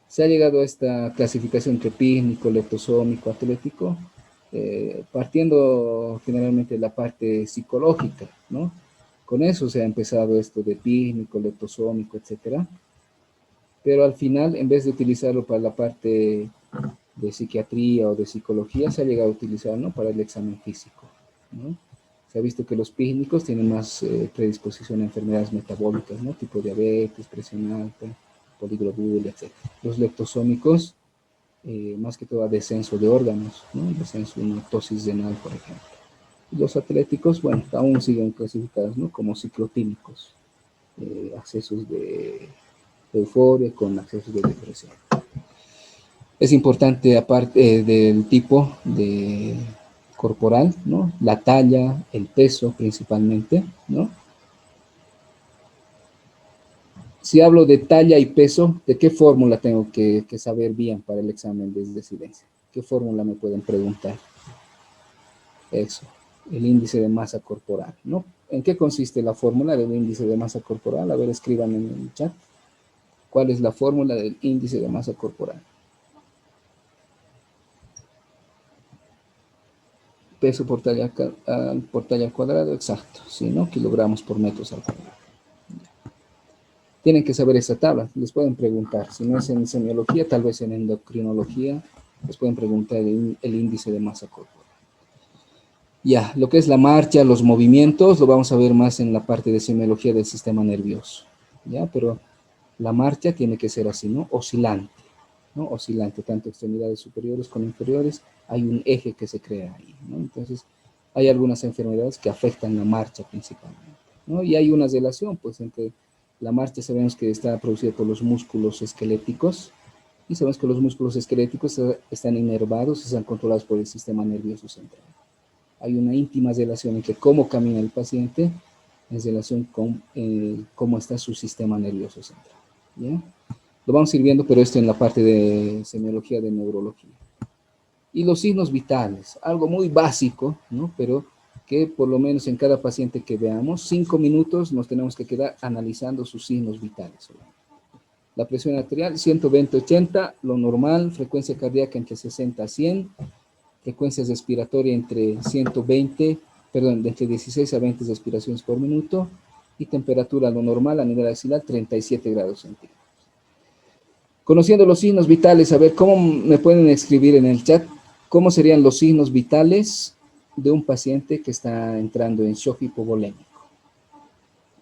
se ha llegado a esta clasificación entre pígnico, leptosómico, atlético, partiendo generalmente de la parte psicológica, ¿no? Con eso se ha empezado esto de pígnico, leptosómico, etcétera. Pero al final, en vez de utilizarlo para la parte de psiquiatría o de psicología, se ha llegado a utilizar, ¿no? Para el examen físico, ¿no? Se ha visto que los pígnicos tienen más predisposición a enfermedades metabólicas, ¿no? Tipo diabetes, presión alta, poliglobulia, etc. Los leptosómicos, más que todo a descenso de órganos, ¿no? Descenso, una tosis renal, por ejemplo. Los atléticos, bueno, aún siguen clasificados, ¿no? Como ciclotímicos, accesos de euforia con accesos de depresión. Es importante, aparte del tipo de corporal, ¿no? La talla, el peso principalmente, ¿no? Si hablo de talla y peso, ¿de qué fórmula tengo que saber bien para el examen de desidencia? ¿Qué fórmula me pueden preguntar? Eso, el índice de masa corporal, ¿no? ¿En qué consiste la fórmula del índice de masa corporal? A ver, escriban en el chat. ¿Cuál es la fórmula del índice de masa corporal? Peso por talla al cuadrado, exacto, ¿sí, no? Kilogramos por metros al cuadrado. Tienen que saber esa tabla, les pueden preguntar, si no es en semiología, tal vez en endocrinología, les pueden preguntar el índice de masa corporal. Ya, lo que es la marcha, los movimientos, lo vamos a ver más en la parte de semiología del sistema nervioso, ya, pero la marcha tiene que ser así, ¿no? Oscilante, ¿no? Oscilante, tanto extremidades superiores como inferiores, hay un eje que se crea ahí, ¿no? Entonces, hay algunas enfermedades que afectan la marcha principalmente, ¿no? Y hay una relación, pues, entre la marcha sabemos que está producida por los músculos esqueléticos, y sabemos que los músculos esqueléticos están inervados y están controlados por el sistema nervioso central. Hay una íntima relación entre cómo camina el paciente en relación con cómo está su sistema nervioso central, ¿ya? Lo vamos a ir viendo, pero esto en la parte de semiología de neurología. Y los signos vitales, algo muy básico, ¿no? Pero que por lo menos en cada paciente que veamos, 5 minutos nos tenemos que quedar analizando sus signos vitales. La presión arterial, 120-80, lo normal, frecuencia cardíaca entre 60 a 100, frecuencia respiratoria entre 120, perdón, entre 16 a 20 respiraciones por minuto, y temperatura lo normal a nivel axilar 37 grados centígrados. Conociendo los signos vitales, a ver, ¿cómo me pueden escribir en el chat? ¿Cómo serían los signos vitales de un paciente que está entrando en shock hipovolémico?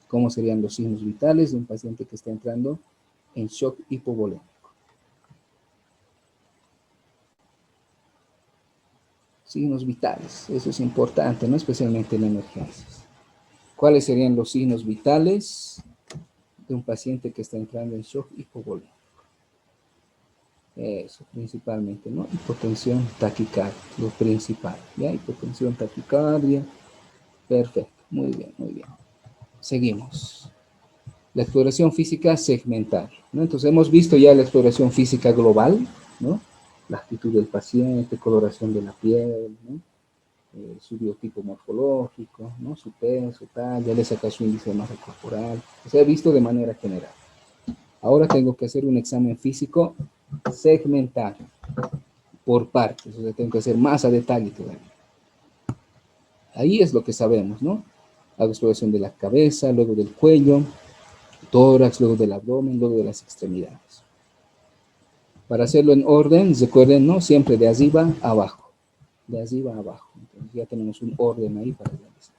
¿Cómo serían los signos vitales de un paciente que está entrando en shock hipovolémico? Signos vitales, eso es importante, ¿no? Especialmente en emergencias. ¿Cuáles serían los signos vitales de un paciente que está entrando en shock hipovolémico? Eso, principalmente, ¿no? Hipotensión, taquicardia, lo principal, ¿ya? Hipotensión, taquicardia, perfecto, muy bien, muy bien. Seguimos. La exploración física segmental, ¿no? Entonces hemos visto ya la exploración física global, ¿no? La actitud del paciente, coloración de la piel, ¿no? Su biotipo morfológico, ¿no? Su peso, tal, ya le saca su índice de masa corporal, se ha visto de manera general. Ahora tengo que hacer un examen físico segmental, por partes, o sea, tengo que hacer más a detalle todavía. Ahí es lo que sabemos, ¿no? Hago exploración de la cabeza, luego del cuello, tórax, luego del abdomen, luego de las extremidades. Para hacerlo en orden, recuerden, ¿no? Siempre de arriba a abajo. De arriba a abajo. Entonces ya tenemos un orden ahí para realizar.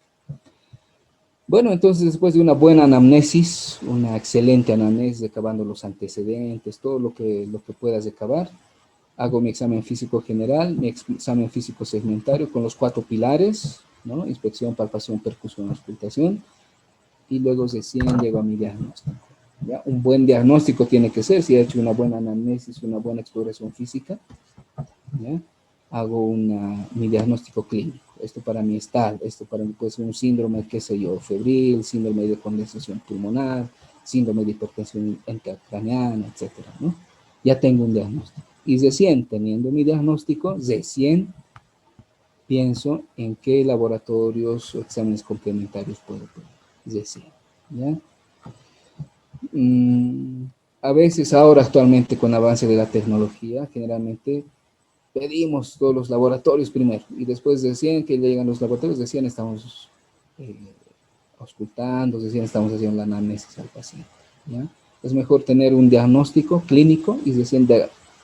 Bueno, entonces después de una buena anamnesis, una excelente anamnesis, recabando los antecedentes, todo lo que puedas recabar, hago mi examen físico general, mi examen físico segmentario con los 4 pilares, ¿no? Inspección, palpación, percusión, auscultación, y luego recién llego a mi diagnóstico. ¿Ya? Un buen diagnóstico tiene que ser, si he hecho una buena anamnesis, una buena exploración física, ¿ya? Hago mi diagnóstico clínico. Esto para mí es tal, esto para mí puede ser un síndrome, qué sé yo, febril, síndrome de condensación pulmonar, síndrome de hipertensión intracraneana, etcétera, ¿no? Ya tengo un diagnóstico. Y recién teniendo mi diagnóstico, recién pienso en qué laboratorios o exámenes complementarios puedo poner. Recién, ¿ya? A veces ahora actualmente con avance de la tecnología, generalmente pedimos todos los laboratorios primero y después recién que llegan los laboratorios, recién estamos auscultando, recién estamos haciendo la anamnesis al paciente, ¿ya? Es mejor tener un diagnóstico clínico y recién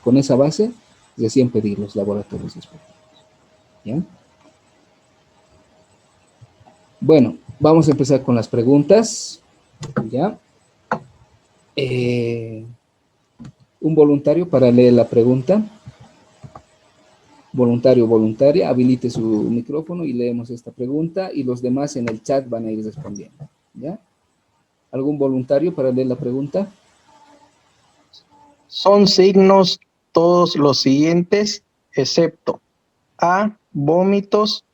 con esa base, recién pedir los laboratorios después, ¿ya? Bueno, vamos a empezar con las preguntas, ¿ya? Un voluntario para leer la pregunta. Voluntario, voluntaria, habilite su micrófono y leemos esta pregunta y los demás en el chat van a ir respondiendo, ¿ya? ¿Algún voluntario para leer la pregunta? Son signos todos los siguientes, excepto A, vómitos,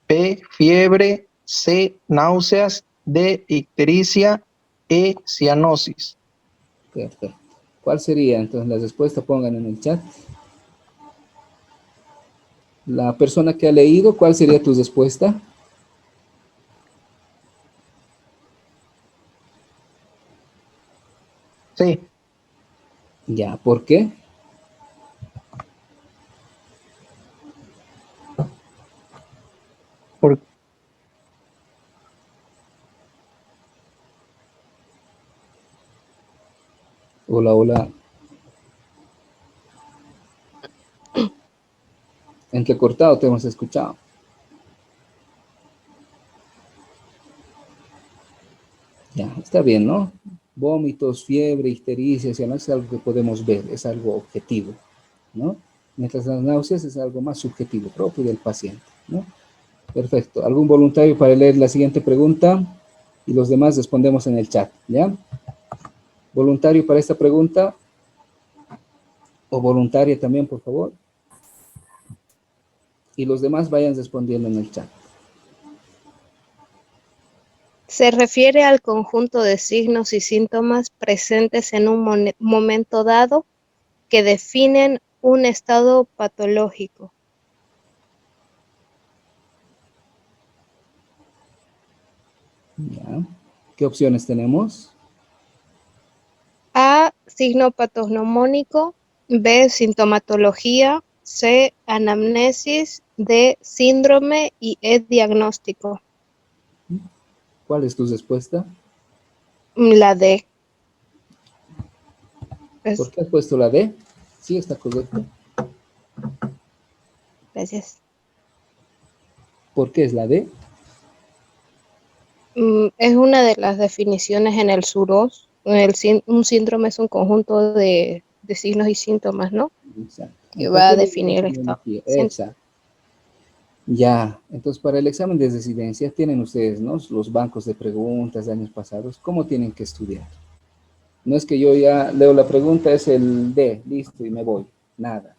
B, fiebre, C, náuseas, D, ictericia, E, cianosis. Perfecto. ¿Cuál sería? Entonces la respuesta pongan en el chat. La persona que ha leído, ¿cuál sería tu respuesta? Sí. Ya, ¿por qué? Por, Hola, hola. Entrecortado te hemos escuchado. Ya, está bien, ¿no? Vómitos, fiebre, ictericia, no es algo que podemos ver, es algo objetivo, ¿no? Mientras las náuseas es algo más subjetivo, propio del paciente, ¿no? Perfecto. ¿Algún voluntario para leer la siguiente pregunta? Y los demás respondemos en el chat, ¿ya? ¿Voluntario para esta pregunta? O voluntaria también, por favor. Y los demás vayan respondiendo en el chat. Se refiere al conjunto de signos y síntomas presentes en un momento dado que definen un estado patológico. ¿Ya? ¿Qué opciones tenemos? A, signo patognomónico, B, sintomatología, C, anamnesis, D, síndrome y E, diagnóstico. ¿Cuál es tu respuesta? La D. ¿Por qué has puesto la D? Sí, está correcto. Gracias. ¿Por qué es la D? Es una de las definiciones en el SUROS. Un síndrome es un conjunto de signos y síntomas, ¿no? Exacto. Que En va a cualquier libro de definir el estado. semiología. Exacto. Ya, entonces para el examen de residencia tienen ustedes, ¿no? Los bancos de preguntas de años pasados. ¿Cómo tienen que estudiar? No es que yo ya leo la pregunta, es el D, listo, y me voy. Nada.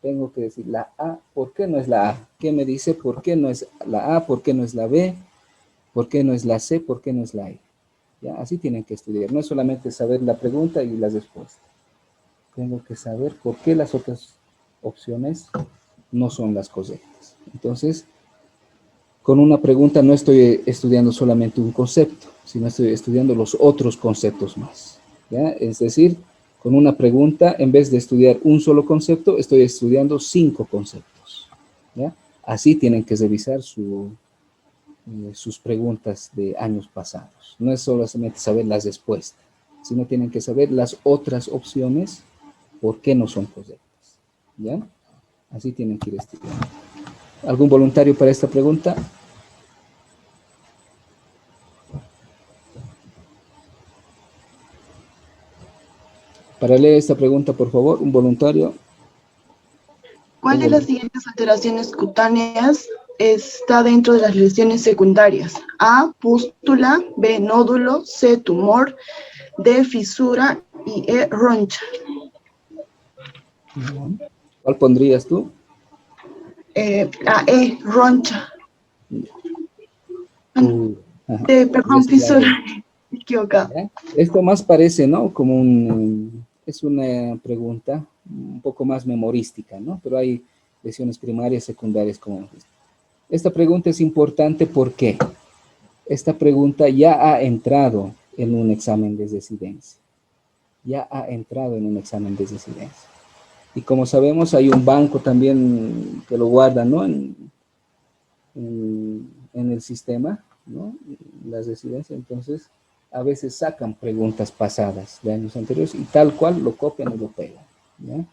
Tengo que decir la A, ¿por qué no es la A? ¿Qué me dice? ¿Por qué no es la A? ¿Por qué no es la B? ¿Por qué no es la C? ¿Por qué no es la E? ¿Ya? Así tienen que estudiar. No es solamente saber la pregunta y las respuestas. Tengo que saber por qué las otras opciones no son las correctas. Entonces, con una pregunta no estoy estudiando solamente un concepto, sino estoy estudiando los otros conceptos más. ¿Ya? Es decir, con una pregunta, en vez de estudiar un solo concepto, estoy estudiando 5 conceptos. ¿Ya? Así tienen que revisar sus preguntas de años pasados. No es solamente saber las respuestas, sino tienen que saber las otras opciones, por qué no son correctas. ¿Ya? Así tienen que ir estudiando. ¿Algún voluntario para esta pregunta? Para leer esta pregunta, por favor, un voluntario. ¿Cuál de las siguientes alteraciones cutáneas está dentro de las lesiones secundarias? A, pústula, B, nódulo, C, tumor, D, fisura y E, roncha. ¿Cuál pondrías tú? A, E, roncha. Ajá. Perdón, Esa es la D. fisura. Equivocado. ¿Ya? Esto más parece, ¿no? Como es una pregunta un poco más memorística, ¿no? Pero hay lesiones primarias, secundarias, como esta pregunta es importante porque esta pregunta ya ha entrado en un examen de residencia. Ya ha entrado en un examen de residencia. Y como sabemos, hay un banco también que lo guarda, ¿no? En el sistema, ¿no? Las residencias, entonces, a veces sacan preguntas pasadas de años anteriores y tal cual lo copian y lo pegan, ¿ya?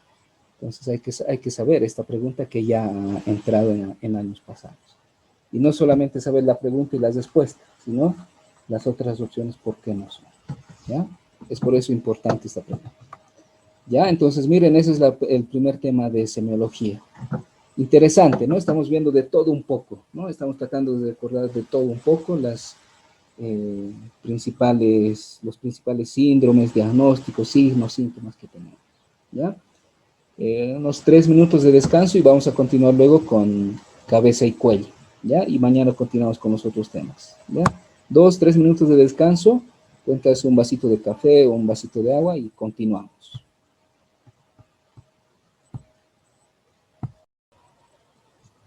Entonces hay que saber esta pregunta que ya ha entrado en años pasados. Y no solamente saber la pregunta y las respuestas, sino las otras opciones por qué no son, ¿ya? Es por eso importante esta pregunta. ¿Ya? Entonces, miren, ese es el primer tema de semiología. Interesante, ¿no? Estamos viendo de todo un poco, ¿no? Estamos tratando de recordar de todo un poco los principales síndromes, diagnósticos, signos, síntomas que tenemos, ¿ya? Unos 3 minutos de descanso y vamos a continuar luego con cabeza y cuello, ¿ya? Y mañana continuamos con los otros temas, ¿ya? 2, 3 minutos de descanso, cuentas un vasito de café o un vasito de agua y continuamos.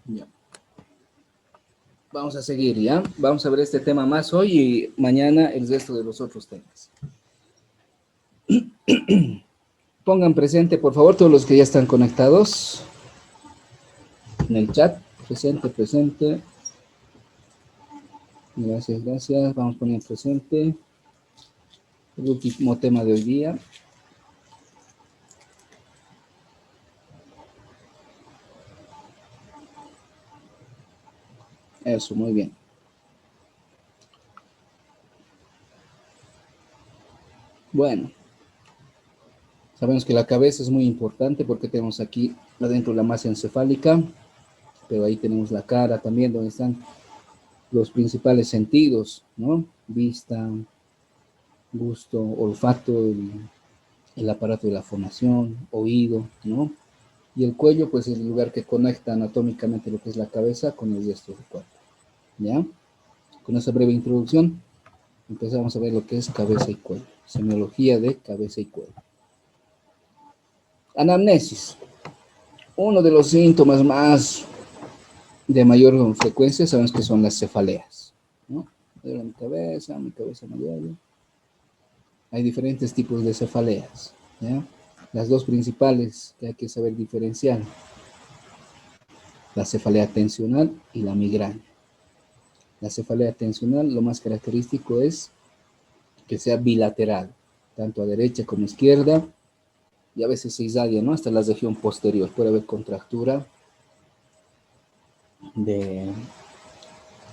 Ya. Vamos a seguir, ¿ya? Vamos a ver este tema más hoy y mañana el resto de los otros temas. Pongan presente, por favor, todos los que ya están conectados en el chat. Presente, presente. Gracias, gracias. Vamos a poner presente. El último tema de hoy día. Eso, muy bien. Bueno, sabemos que la cabeza es muy importante porque tenemos aquí adentro la masa encefálica, pero ahí tenemos la cara también, donde están los principales sentidos, ¿no? Vista, gusto, olfato, el aparato de la fonación, oído, ¿no? Y el cuello, pues, es el lugar que conecta anatómicamente lo que es la cabeza con el resto del cuerpo, ¿ya? Con esa breve introducción, empezamos a ver lo que es cabeza y cuello, semiología de cabeza y cuello. Anamnesis. Uno de los síntomas más de mayor frecuencia sabemos que son las cefaleas, ¿no? De mi cabeza me duele. Hay diferentes tipos de cefaleas, ¿ya? Las dos principales que hay que saber diferenciar, la cefalea tensional y la migraña. La cefalea tensional, lo más característico es que sea bilateral, tanto a derecha como a izquierda, y a veces se irradia, ¿no? Hasta la región posterior, puede haber contractura de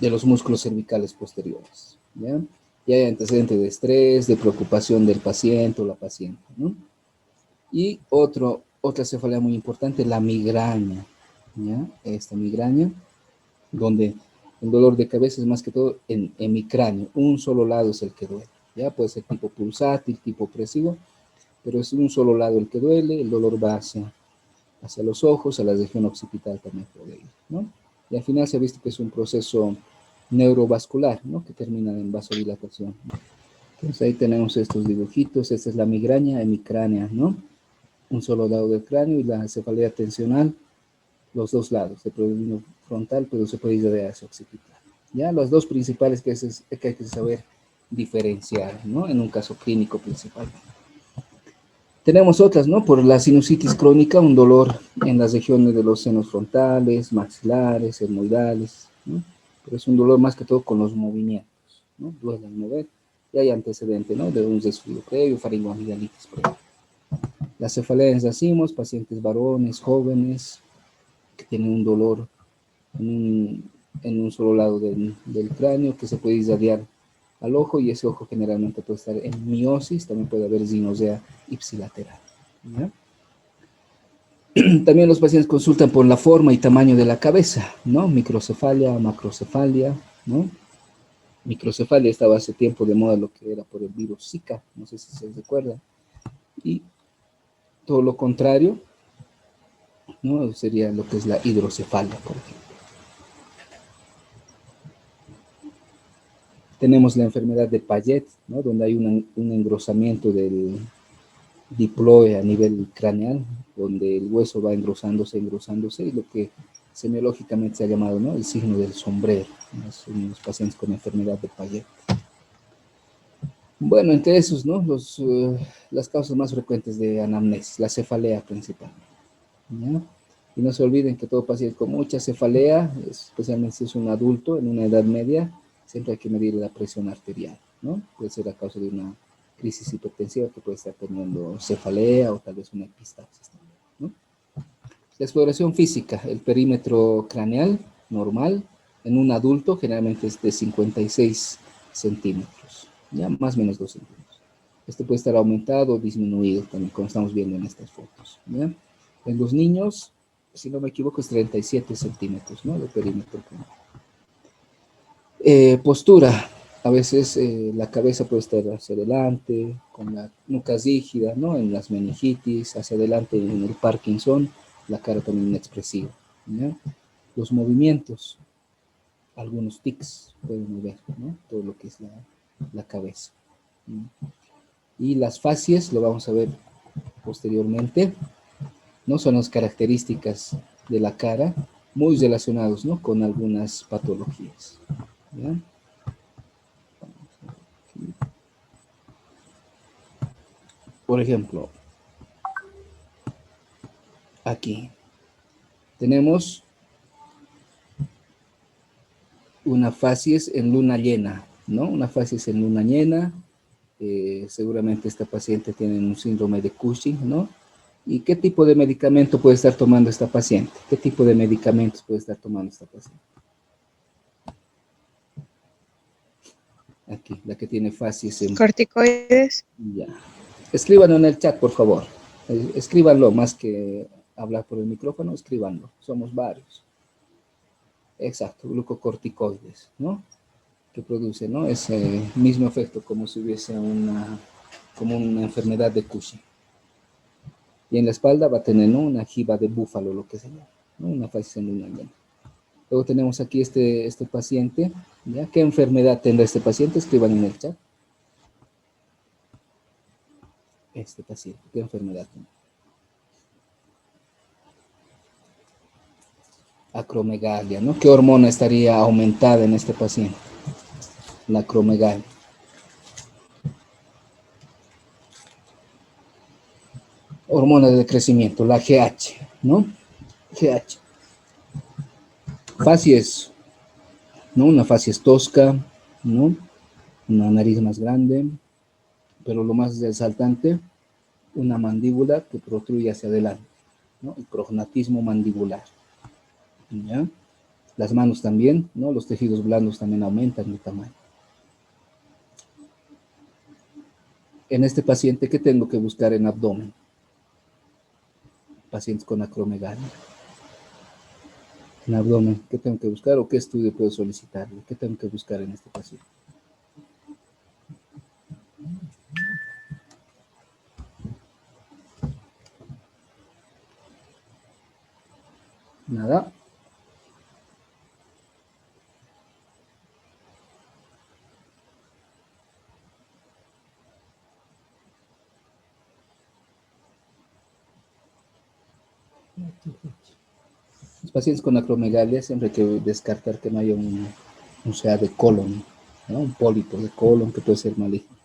los músculos cervicales posteriores, ¿ya? Y hay antecedentes de estrés, de preocupación del paciente o la paciente, ¿no? Y otra cefalea muy importante, la migraña, ¿ya? Esta migraña, donde el dolor de cabeza es más que todo en hemicráneo, un solo lado es el que duele, ¿ya? Puede ser tipo pulsátil, tipo opresivo, pero es un solo lado el que duele, el dolor va hacia los ojos, a la región occipital también puede ir, ¿no? Y al final se ha visto que es un proceso neurovascular, ¿no? Que termina en vasodilatación. Entonces ahí tenemos estos dibujitos, esta es la migraña hemicránea, ¿no? Un solo lado del cráneo, y la cefalea tensional, los dos lados, se puede ir frontal, pero se puede ir de hacia occipital. Ya, las dos principales que hay que saber diferenciar, ¿no? En un caso clínico principalmente. Tenemos otras, ¿no? Por la sinusitis crónica, un dolor en las regiones de los senos frontales, maxilares, etmoidales, ¿no? Pero es un dolor más que todo con los movimientos, ¿no? Duele al mover, y hay antecedente, ¿no? De un resfrío previo, faringoamigdalitis previo. Las cefaleas racimos, pacientes varones, jóvenes, que tienen un dolor en un solo lado del cráneo, que se puede irradiar al ojo, y ese ojo generalmente puede estar en miosis, también puede haber sinosea ipsilateral, ¿ya? También los pacientes consultan por la forma y tamaño de la cabeza, ¿no? Microcefalia, macrocefalia, ¿no? Microcefalia estaba hace tiempo de moda lo que era por el virus Zika, no sé si se recuerdan. Y todo lo contrario, ¿no? Sería lo que es la hidrocefalia, por ejemplo. Tenemos la enfermedad de Payet, ¿no? Donde hay un engrosamiento del diploe a nivel craneal, donde el hueso va engrosándose, y lo que semiológicamente se ha llamado, ¿no? El signo del sombrero, ¿no? Son los pacientes con enfermedad de Payet. Bueno, entre esos, ¿no? Las causas más frecuentes de anamnesis, la cefalea principal, ¿ya? Y no se olviden que todo paciente con mucha cefalea, especialmente si es un adulto en una edad media, siempre hay que medir la presión arterial, ¿no? Puede ser a causa de una crisis hipertensiva que puede estar teniendo cefalea o tal vez una epistaxis también, ¿no? La exploración física, el perímetro craneal normal en un adulto generalmente es de 56 centímetros, ya más o menos 2 centímetros. Este puede estar aumentado o disminuido también, como estamos viendo en estas fotos, ¿ya? En los niños, si no me equivoco, es 37 centímetros, ¿no? De perímetro craneal. Postura, a veces la cabeza puede estar hacia adelante, con la nuca rígida, ¿no? En las meningitis, hacia adelante en el Parkinson, la cara también inexpresiva, ¿ya? Los movimientos, algunos tics pueden mover, ¿no? Todo lo que es la cabeza, ¿no? Y las facies, lo vamos a ver posteriormente, ¿no? Son las características de la cara, muy relacionados, ¿no? Con algunas patologías, ¿ya? Por ejemplo, aquí tenemos una facies en luna llena, ¿no? Una facies en luna llena, seguramente esta paciente tiene un síndrome de Cushing, ¿no? ¿Y qué tipo de medicamento puede estar tomando esta paciente? ¿Qué tipo de medicamentos puede estar tomando esta paciente? Aquí, la que tiene facies en... Corticoides. Ya. Escríbanlo en el chat, por favor. Escríbanlo, más que hablar por el micrófono, escríbanlo. Somos varios. Exacto, glucocorticoides, ¿no? Que produce, ¿no? Ese mismo efecto como si hubiese como una enfermedad de Cushing. Y en la espalda va a tener, ¿no? Una jiba de búfalo, lo que se llama, ¿no? Una facies en luna llena. Luego tenemos aquí este paciente, ¿ya? ¿Qué enfermedad tendrá este paciente? Escriban en el chat. Este paciente, ¿qué enfermedad tendrá? Acromegalia, ¿no? ¿Qué hormona estaría aumentada en este paciente? La acromegalia. Hormona de crecimiento, la GH, ¿no? GH. Facies, ¿no? Una facies tosca, ¿no? Una nariz más grande, pero lo más resaltante, una mandíbula que protruye hacia adelante, ¿no? El prognatismo mandibular, ¿ya? Las manos también, ¿no? Los tejidos blandos también aumentan de tamaño. En este paciente, ¿qué tengo que buscar en abdomen? Pacientes con acromegalia. En abdomen, ¿qué tengo que buscar o qué estudio puedo solicitarle? ¿Qué tengo que buscar en este paciente? Nada. Los pacientes con acromegalia siempre hay que descartar que no haya un sea de colon, ¿no? Un pólipo de colon que puede ser maligno,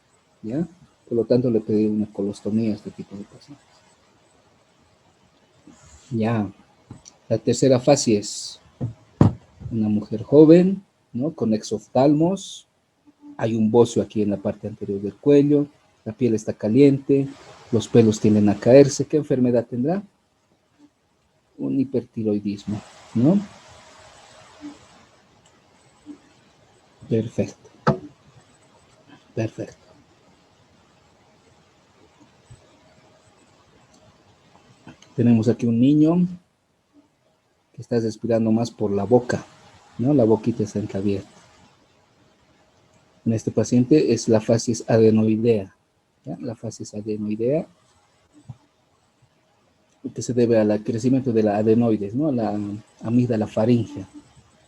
¿ya? Por lo tanto, le pedí una colostomía a este tipo de pacientes. Ya. La tercera fase es una mujer joven, ¿no? Con exoftalmos. Hay un bocio aquí en la parte anterior del cuello. La piel está caliente. Los pelos tienden a caerse. ¿Qué enfermedad tendrá? Un hipertiroidismo, ¿no? Perfecto. Perfecto. Tenemos aquí un niño que está respirando más por la boca, ¿no? La boquita está entreabierta. En este paciente es la facies adenoidea, ¿ya? La facies adenoidea, que se debe al crecimiento de la adenoides, ¿no? La amígdala faríngea.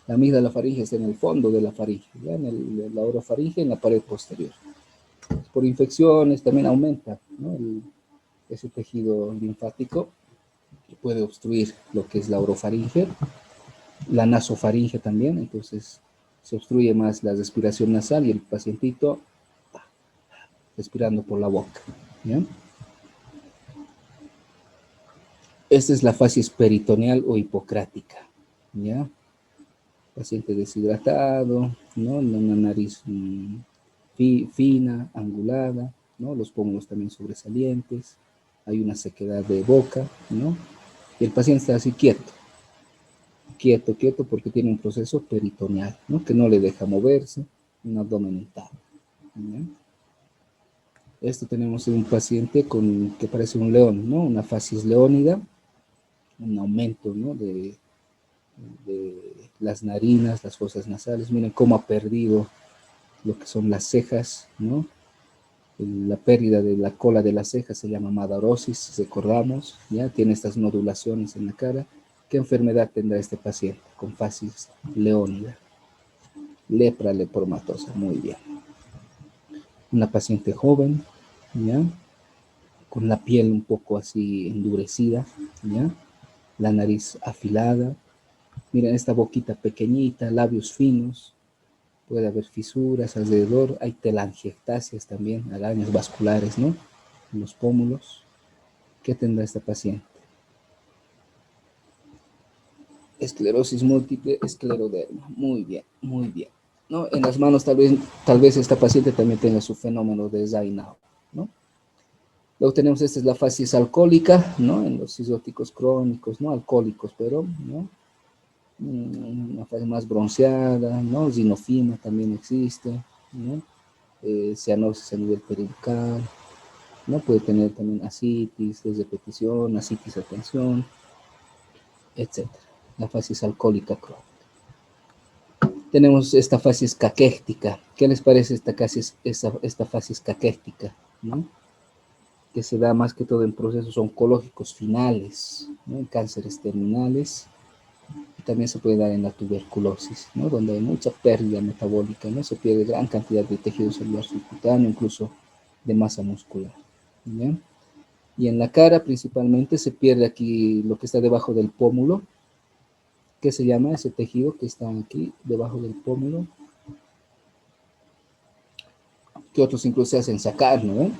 La amígdala faríngea está en el fondo de la faringe, ¿ya? En la orofaringe, en la pared posterior. Por infecciones también aumenta, ¿no? Ese tejido linfático que puede obstruir lo que es la orofaringe, la nasofaringe también, entonces se obstruye más la respiración nasal y el pacientito respirando por la boca, ¿ya? Esta es la facies peritoneal o hipocrática, ¿ya? Paciente deshidratado, ¿no? Una nariz fina, angulada, ¿no? Los pómulos también sobresalientes, hay una sequedad de boca, ¿no? Y el paciente está así quieto, porque tiene un proceso peritoneal, ¿no? Que no le deja moverse, un abdomen untado, ¿ya? Esto tenemos en un paciente que parece un león, ¿no? Una facies leónida, un aumento, ¿no? de las narinas, las fosas nasales. Miren cómo ha perdido lo que son las cejas, ¿no? La pérdida de la cola de las cejas se llama madarosis, si recordamos, ¿ya? Tiene estas nodulaciones en la cara. ¿Qué enfermedad tendrá este paciente con facies leónida? Lepra lepromatosa, muy bien. Una paciente joven, ¿ya? Con la piel un poco así endurecida, ¿ya? La nariz afilada. Miren esta boquita pequeñita, labios finos, puede haber fisuras alrededor, hay telangiectasias también, arañas vasculares, ¿no? En los pómulos. ¿Qué tendrá esta paciente? Esclerosis múltiple, escleroderma. Muy bien, muy bien, ¿no? En las manos tal vez esta paciente también tenga su fenómeno de Raynaud, ¿no? Luego tenemos, esta es la facies alcohólica, ¿no? En los cirróticos crónicos, ¿no? Alcohólicos, pero, ¿no? Una fase más bronceada, ¿no? Rinofima también existe, ¿no? Cianosis a nivel periducal, ¿no? Puede tener también asitis de repetición, asitis a tensión, etc. La facies alcohólica crónica. Tenemos esta facies caquéctica. ¿Qué les parece esta facies caquéctica, ¿no? Que se da más que todo en procesos oncológicos finales, ¿no? En cánceres terminales. También se puede dar en la tuberculosis, ¿no? Donde hay mucha pérdida metabólica, ¿no? Se pierde gran cantidad de tejido celular subcutáneo, incluso de masa muscular, ¿ya? Y en la cara principalmente se pierde aquí lo que está debajo del pómulo. ¿Qué se llama ese tejido que está aquí debajo del pómulo? Que otros incluso se hacen sacar, ¿no?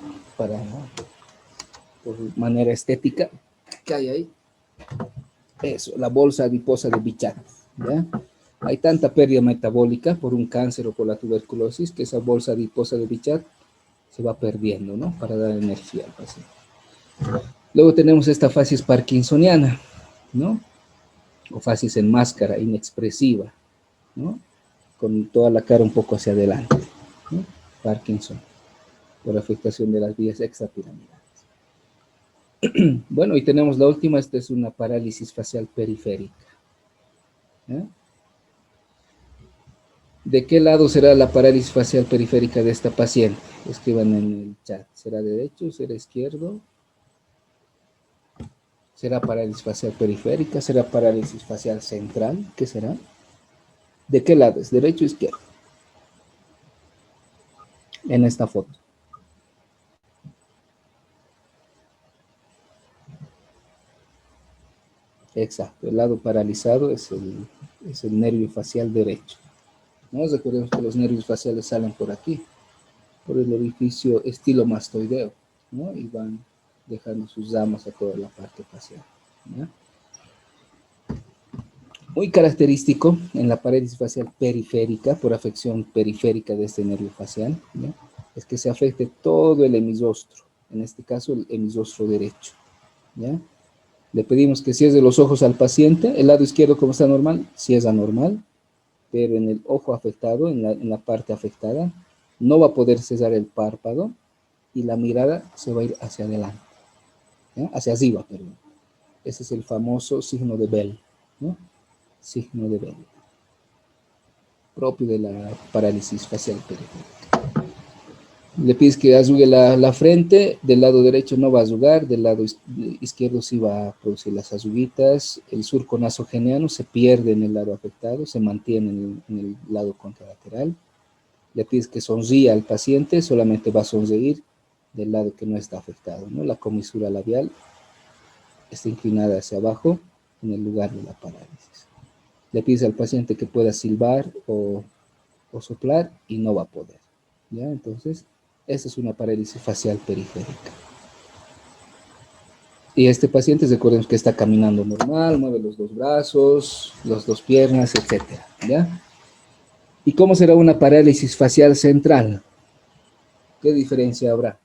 Por manera estética. ¿Qué hay ahí? Eso, la bolsa adiposa de Bichat, ¿ya? Hay tanta pérdida metabólica por un cáncer o por la tuberculosis que esa bolsa adiposa de Bichat se va perdiendo, ¿no? Para dar energía al paciente. Luego tenemos esta facies parkinsoniana, ¿no? O facies en máscara, inexpresiva, ¿no? Con toda la cara un poco hacia adelante, ¿no? Parkinson, por afectación de las vías extrapiramidales. Bueno, y tenemos la última, esta es una parálisis facial periférica. ¿Eh? ¿De qué lado será la parálisis facial periférica de esta paciente? Escriban en el chat. ¿Será derecho? ¿Será izquierdo? ¿Será parálisis facial periférica? ¿Será parálisis facial central? ¿Qué será? ¿De qué lado es? ¿Derecho o izquierdo? En esta foto. Exacto, el lado paralizado es el nervio facial derecho. ¿No? Recordemos que los nervios faciales salen por aquí, por el orificio estilomastoideo, ¿no? Y van dejando sus ramas a toda la parte facial, ¿no? Muy característico en la parálisis facial periférica, por afección periférica de este nervio facial, ¿no? Es que se afecte todo el hemisostro, en este caso el hemisostro derecho, ¿ya? Le pedimos que cierre los ojos al paciente, el lado izquierdo como está normal, cierra normal, pero en el ojo afectado, en la parte afectada, no va a poder cesar el párpado y la mirada se va a ir hacia adelante, ¿ya? Hacia arriba, perdón. Ese es el famoso signo de Bell, ¿no? Signo de Bell, propio de la parálisis facial periférica. Le pides que arrugue la frente, del lado derecho no va a arrugar, del lado izquierdo sí va a producir las arruguitas, el surco nasogeniano se pierde en el lado afectado, se mantiene en el lado contralateral. Le pides que sonría al paciente, solamente va a sonreír del lado que no está afectado, ¿no? La comisura labial está inclinada hacia abajo en el lugar de la parálisis. Le pides al paciente que pueda silbar o soplar y no va a poder, ¿ya? Entonces, esta es una parálisis facial periférica. Y este paciente, recordemos que está caminando normal, mueve los dos brazos, las dos piernas, etcétera, ¿ya? ¿Y cómo será una parálisis facial central? ¿Qué diferencia habrá?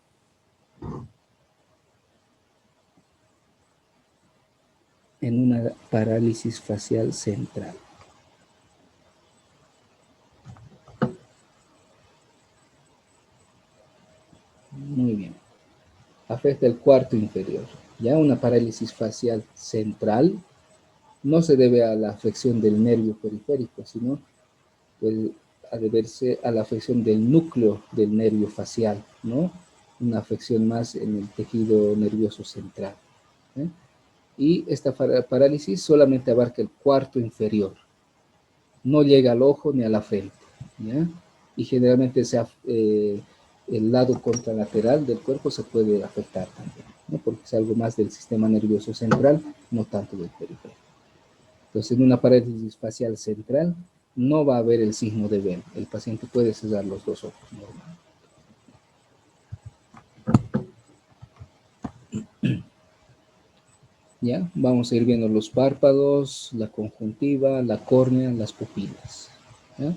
En una parálisis facial central. Muy bien. Afecta el cuarto inferior. Ya una parálisis facial central no se debe a la afección del nervio periférico, sino puede deberse a la afección del núcleo del nervio facial, ¿no? Una afección más en el tejido nervioso central, ¿eh? Y esta parálisis solamente abarca el cuarto inferior, no llega al ojo ni a la frente, ¿ya? Y generalmente el lado contralateral del cuerpo se puede afectar también, ¿no? Porque es algo más del sistema nervioso central, no tanto del periférico. Entonces, en una parálisis facial central no va a haber el signo de Bell. El paciente puede cerrar los dos ojos normal. ¿Ya? Vamos a ir viendo los párpados, la conjuntiva, la córnea, las pupilas, ¿ya?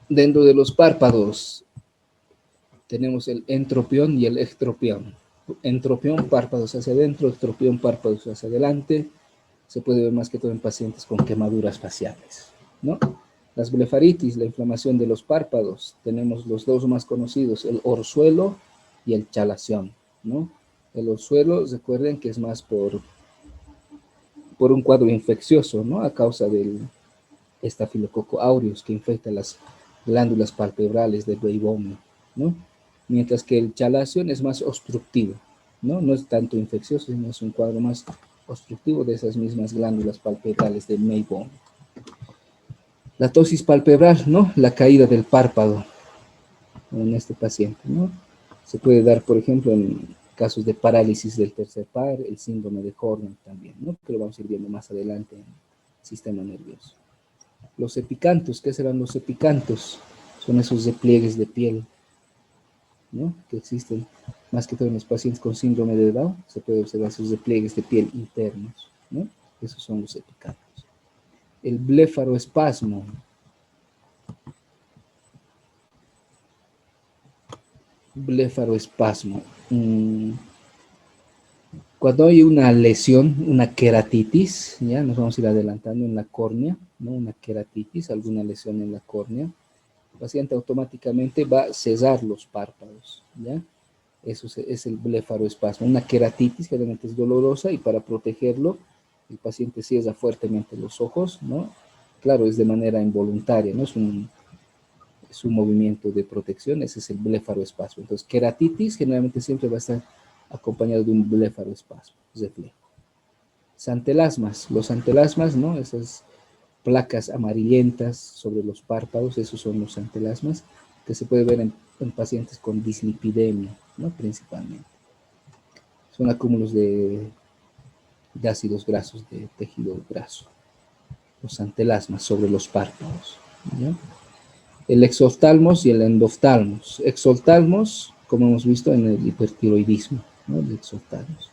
Dentro de los párpados tenemos el entropión y el ectropión. Entropión, párpados hacia adentro, ectropión, párpados hacia adelante. Se puede ver más que todo en pacientes con quemaduras faciales, ¿no? Las blefaritis, la inflamación de los párpados, tenemos los dos más conocidos, el orzuelo y el chalación, ¿no? El orzuelo, recuerden que es más por un cuadro infeccioso, ¿no? A causa del estafilococo aureus que infecta las glándulas palpebrales del baby, ¿no? Mientras que el chalación es más obstructivo, ¿no? No es tanto infeccioso, sino es un cuadro más obstructivo de esas mismas glándulas palpebrales del Maybone. La ptosis palpebral, ¿no? La caída del párpado en este paciente, ¿no? Se puede dar, por ejemplo, en casos de parálisis del tercer par, el síndrome de Horner también, ¿no? Que lo vamos a ir viendo más adelante en el sistema nervioso. Los epicantos, ¿qué serán los epicantos? Son esos repliegues de piel ¿no? Que existen más que todo en los pacientes con síndrome de Down, se puede observar sus despliegues de piel internos, ¿no? Esos son los epicardios. El blefaroespasmo. Blefaroespasmo. Cuando hay una lesión, una queratitis, ya nos vamos a ir adelantando en la córnea, ¿no? Una queratitis, alguna lesión en la córnea, el paciente automáticamente va a cesar los párpados, ¿ya? Eso es el blefaroespasmo. Una queratitis generalmente es dolorosa y para protegerlo, el paciente cierra fuertemente los ojos, ¿no? Claro, es de manera involuntaria, ¿no? Es un movimiento de protección, ese es el blefaroespasmo. Entonces, queratitis generalmente siempre va a estar acompañado de un blefaroespasmo, reflejo. Santelasmas, los santelasmas, ¿no? Esas placas amarillentas sobre los párpados, esos son los santelasmas, que se puede ver en pacientes con dislipidemia, ¿no? Principalmente. Son acúmulos de ácidos grasos de tejido graso. Los santelasmas sobre los párpados, ¿ya? El exoftalmos y el endoftalmos. Exoftalmos, como hemos visto en el hipertiroidismo, ¿no? El exoftalmos.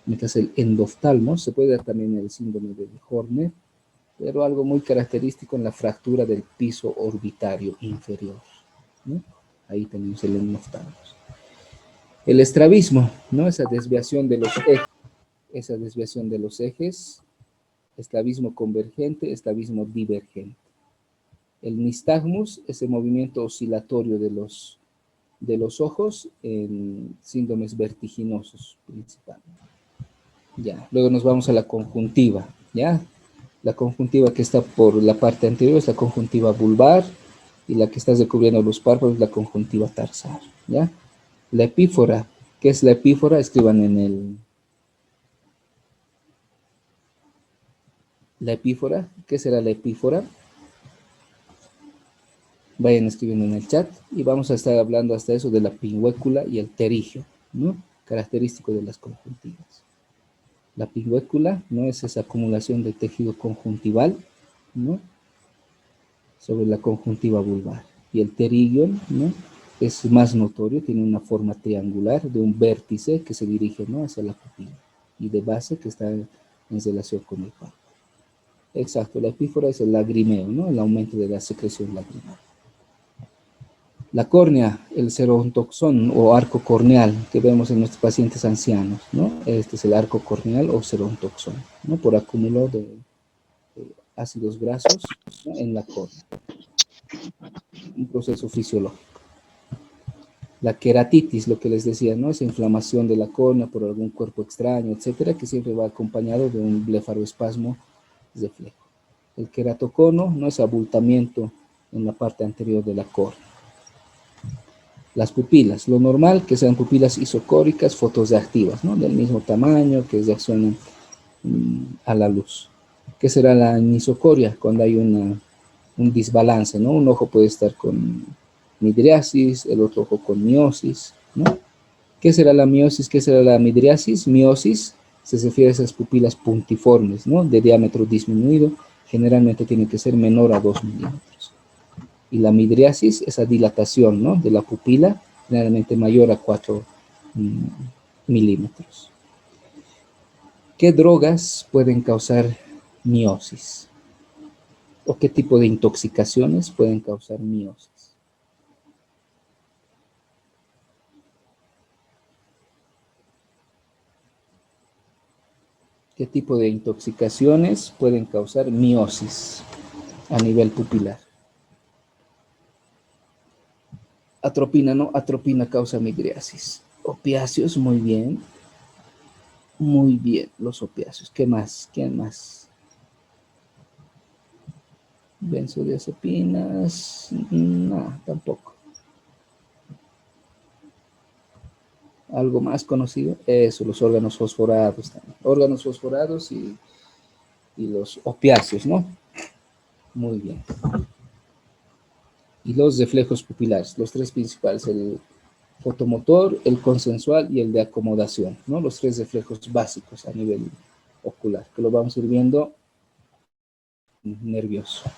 Mientras el endoftalmos se puede dar también en el síndrome de Horner, pero algo muy característico en la fractura del piso orbitario inferior, ¿no? Ahí tenemos el endoftalmos. El estrabismo, ¿no? Esa desviación de los ejes, estrabismo convergente, estrabismo divergente. El nistagmus, ese movimiento oscilatorio de los ojos en síndromes vertiginosos principalmente. Ya, luego nos vamos a la conjuntiva, ¿ya? La conjuntiva que está por la parte anterior es la conjuntiva vulvar y la que está recubriendo los párpados es la conjuntiva tarsal, ¿ya? La epífora, ¿qué es la epífora? Escriban la epífora, ¿qué será la epífora? Vayan escribiendo en el chat y vamos a estar hablando hasta eso de la pingüécula y el terigio, ¿no? Característico de las conjuntivas. La pingüécula, ¿no? Es esa acumulación de tejido conjuntival, ¿no? Sobre la conjuntiva vulvar. Y el terigio, ¿no? Es más notorio, tiene una forma triangular de un vértice que se dirige, ¿no? Hacia la pupila y de base que está en relación con el párpado. Exacto, la epífora es el lagrimeo, ¿no? El aumento de la secreción lagrimal. La córnea, el cerontoxón o arco corneal que vemos en nuestros pacientes ancianos, ¿no? Este es el arco corneal o cerontoxón, ¿no? Por acúmulo de ácidos grasos, ¿no? En la córnea. Un proceso fisiológico. La queratitis, lo que les decía, ¿no? Esa inflamación de la córnea por algún cuerpo extraño, etcétera, que siempre va acompañado de un blefaroespasmo reflejo. El queratocono, ¿no? Es abultamiento en la parte anterior de la córnea. Las pupilas, lo normal que sean pupilas isocóricas fotorreactivas, ¿no? Del mismo tamaño, que reaccionan a la luz. ¿Qué será la anisocoria? Cuando hay un desbalance, ¿no? Un ojo puede estar con midriasis, el otro ojo con miosis, ¿no? ¿Qué será la miosis? ¿Qué será la midriasis? Miosis se refiere a esas pupilas puntiformes, ¿no? De diámetro disminuido, generalmente tiene que ser menor a 2 milímetros. Y la midriasis, esa dilatación, ¿no? De la pupila, generalmente mayor a 4 milímetros. ¿Qué drogas pueden causar miosis? ¿O qué tipo de intoxicaciones pueden causar miosis? ¿Qué tipo de intoxicaciones pueden causar miosis a nivel pupilar? Atropina, ¿no? Atropina causa midriasis. Opiáceos, muy bien. Muy bien, los opiáceos. ¿Qué más? ¿Quién más? Benzodiazepinas. No, tampoco. ¿Algo más conocido? Eso, los órganos fosforados también. Órganos fosforados y los opiáceos, ¿no? Muy bien. Y los reflejos pupilares, los tres principales, el fotomotor, el consensual y el de acomodación, ¿no? Los tres reflejos básicos a nivel ocular, que lo vamos a ir viendo nervioso.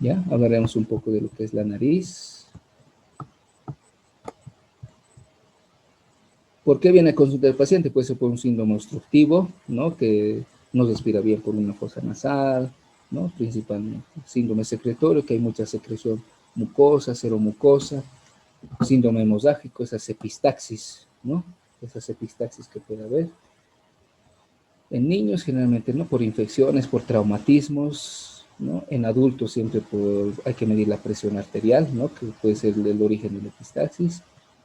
Ya, hablaremos un poco de lo que es la nariz. ¿Por qué viene a consulta el paciente? Puede ser por un síndrome obstructivo, ¿no? Que no respira bien por una fosa nasal, ¿no? Principalmente. Síndrome secretorio, que hay mucha secreción mucosa, seromucosa. Síndrome hemoságico, esa epistaxis, ¿no? Esas epistaxis que puede haber. En niños generalmente, ¿no? Por infecciones, por traumatismos, ¿no? En adultos siempre hay que medir la presión arterial, ¿no? Que puede ser el origen de la epistaxis.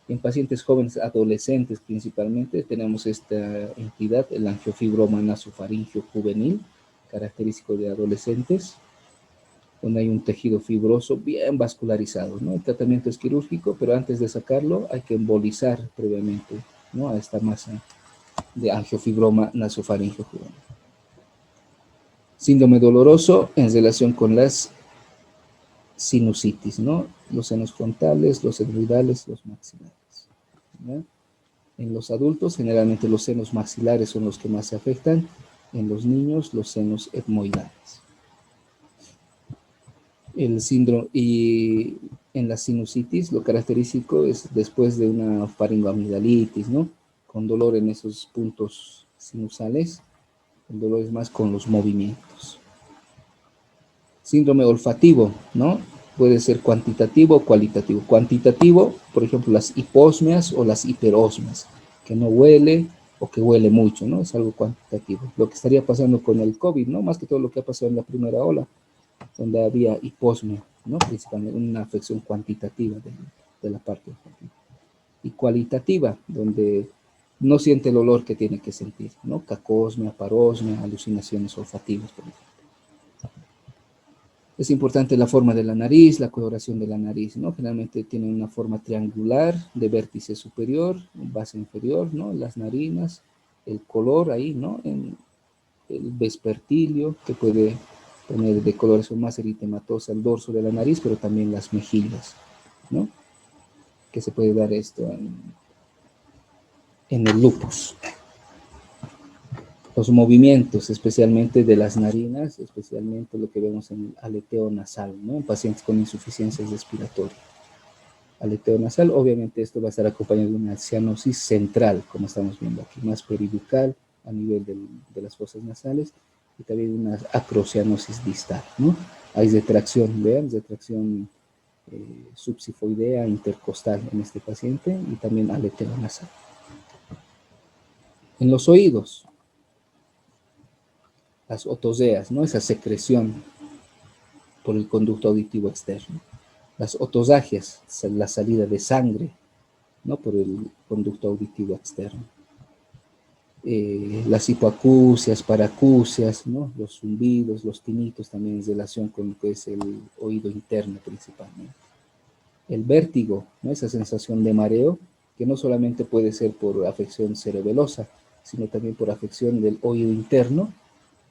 En pacientes jóvenes, adolescentes principalmente, tenemos esta entidad, el angiofibroma nasofaringeo juvenil, característico de adolescentes, donde hay un tejido fibroso bien vascularizado, ¿no? El tratamiento es quirúrgico, pero antes de sacarlo hay que embolizar previamente, ¿no? A esta masa de angiofibroma nasofaringeo juvenil. Síndrome doloroso en relación con las sinusitis, ¿no? Los senos frontales, los etmoidales, los maxilares, ¿ya? En los adultos, generalmente los senos maxilares son los que más se afectan. En los niños, los senos etmoidales. El síndrome, y en la sinusitis, lo característico es después de una faringoamigdalitis, ¿no? Con dolor en esos puntos sinusales. El dolor es más con los movimientos. Síndrome olfativo, ¿no? Puede ser cuantitativo o cualitativo. Cuantitativo, por ejemplo, las hiposmias o las hiperosmias, que no huele o que huele mucho, ¿no? Es algo cuantitativo. Lo que estaría pasando con el COVID, ¿no? Más que todo lo que ha pasado en la primera ola, donde había hiposmia, ¿no? Principalmente una afección cuantitativa de la parte olfativa. Y cualitativa, donde no siente el olor que tiene que sentir, ¿no? Cacosmia, parosmia, alucinaciones olfativas, por ejemplo. Es importante la forma de la nariz, la coloración de la nariz, ¿no? Generalmente tiene una forma triangular de vértice superior, base inferior, ¿no? Las narinas, el color ahí, ¿no? En el vespertilio, que puede tener de coloración más eritematosa el dorso de la nariz, pero también las mejillas, ¿no? Que se puede dar esto en el lupus. Los movimientos, especialmente de las narinas, especialmente lo que vemos en el aleteo nasal, ¿no? En pacientes con insuficiencia respiratoria. Aleteo nasal, obviamente esto va a estar acompañado de una cianosis central, como estamos viendo aquí, más peribucal a nivel de las fosas nasales, y también una acrocianosis distal, ¿no? Hay retracción, vean, retracción subsifoidea intercostal en este paciente, y también aleteo nasal. En los oídos, las otoseas, ¿no? Esa secreción por el conducto auditivo externo. Las otosagias, la salida de sangre, ¿no? Por el conducto auditivo externo. Las hipoacusias, paracusias, ¿no? Los zumbidos, los tinitos también en relación con lo que es el oído interno principalmente. El vértigo, ¿no? Esa sensación de mareo, que no solamente puede ser por afección cerebelosa, sino también por afección del oído interno,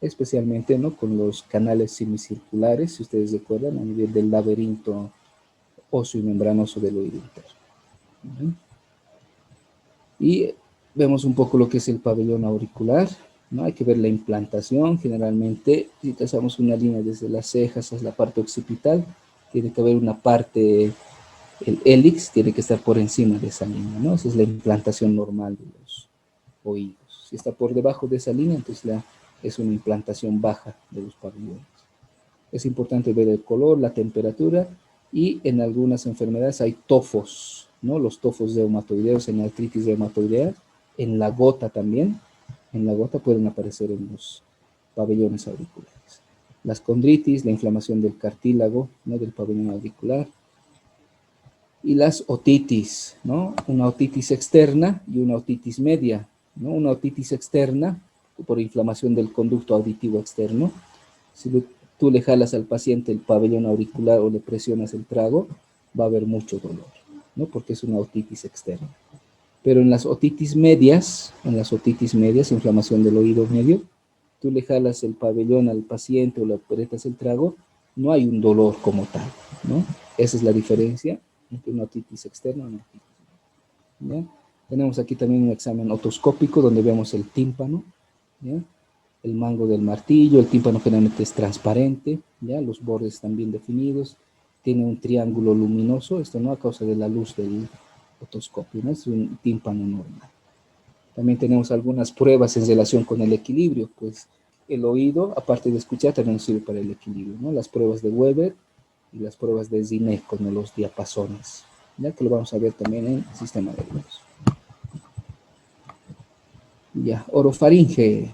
especialmente, ¿no? Con los canales semicirculares, si ustedes recuerdan, a nivel del laberinto óseo y membranoso del oído interno. Y vemos un poco lo que es el pabellón auricular, ¿no? Hay que ver la implantación. Generalmente, si trazamos una línea desde las cejas hasta la parte occipital, tiene que haber una parte, el hélix tiene que estar por encima de esa línea, ¿no? Esa es la implantación normal de los oídos. Si está por debajo de esa línea, entonces es una implantación baja de los pabellones. Es importante ver el color, la temperatura, y en algunas enfermedades hay tofos, ¿no? Los tofos reumatoideos en artritis reumatoidea, en la gota también. En la gota pueden aparecer en los pabellones auriculares. Las condritis, la inflamación del cartílago, ¿no? Del pabellón auricular. Y las otitis, ¿no? Una otitis externa y una otitis media, ¿no? Una otitis externa por inflamación del conducto auditivo externo. Si tú le jalas al paciente el pabellón auricular o le presionas el trago, va a haber mucho dolor, ¿no? Porque es una otitis externa. Pero en las otitis medias, inflamación del oído medio, tú le jalas el pabellón al paciente o le aprietas el trago, no hay un dolor como tal, ¿no? Esa es la diferencia entre una otitis externa y una otitis media, ¿ya? Tenemos aquí también un examen otoscópico donde vemos el tímpano, ¿ya? el mango del martillo. El tímpano generalmente es transparente, ¿ya? Los bordes están bien definidos. Tiene un triángulo luminoso, esto no a causa de la luz del otoscopio, ¿no? Es un tímpano normal. También tenemos algunas pruebas en relación con el equilibrio, pues el oído, aparte de escuchar, también sirve para el equilibrio, ¿no? Las pruebas de Weber y las pruebas de Zinek con los diapasones, ya que lo vamos a ver también en el sistema nervioso. Ya, orofaringe.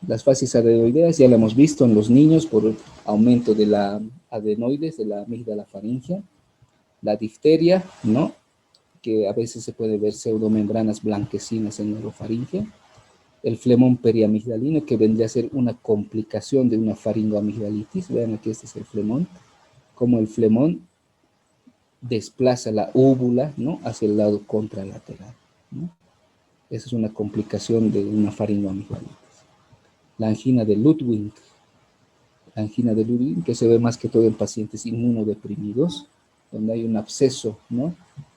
Las fases adenoideas ya la hemos visto en los niños por aumento de la adenoides, de la amígdala faríngea. La difteria, ¿no? Que a veces se puede ver pseudomembranas blanquecinas en el orofaringe. El flemón periamigdalino, que vendría a ser una complicación de una faringoamigdalitis. Vean aquí, este es el flemón. Como el flemón desplaza la úvula, ¿no? Hacia el lado contralateral, ¿no? Esa es una complicación de una faringoamigdalitis. La angina de Ludwig. La angina de Ludwig, que se ve más que todo en pacientes inmunodeprimidos, donde hay un absceso, ¿no?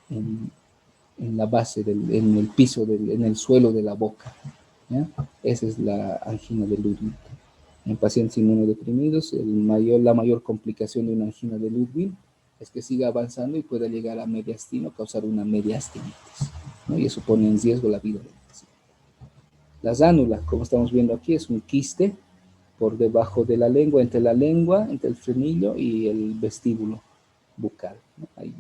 En la base, en el piso, en el suelo de la boca, ¿ya? Esa es la angina de Ludwig. En pacientes inmunodeprimidos, la mayor complicación de una angina de Ludwig es que siga avanzando y pueda llegar a mediastino, causar una mediastinitis, ¿no? Y eso pone en riesgo la vida del paciente. La zánula, como estamos viendo aquí, es un quiste por debajo de la lengua, entre el frenillo y el vestíbulo bucal, ¿no? Ahí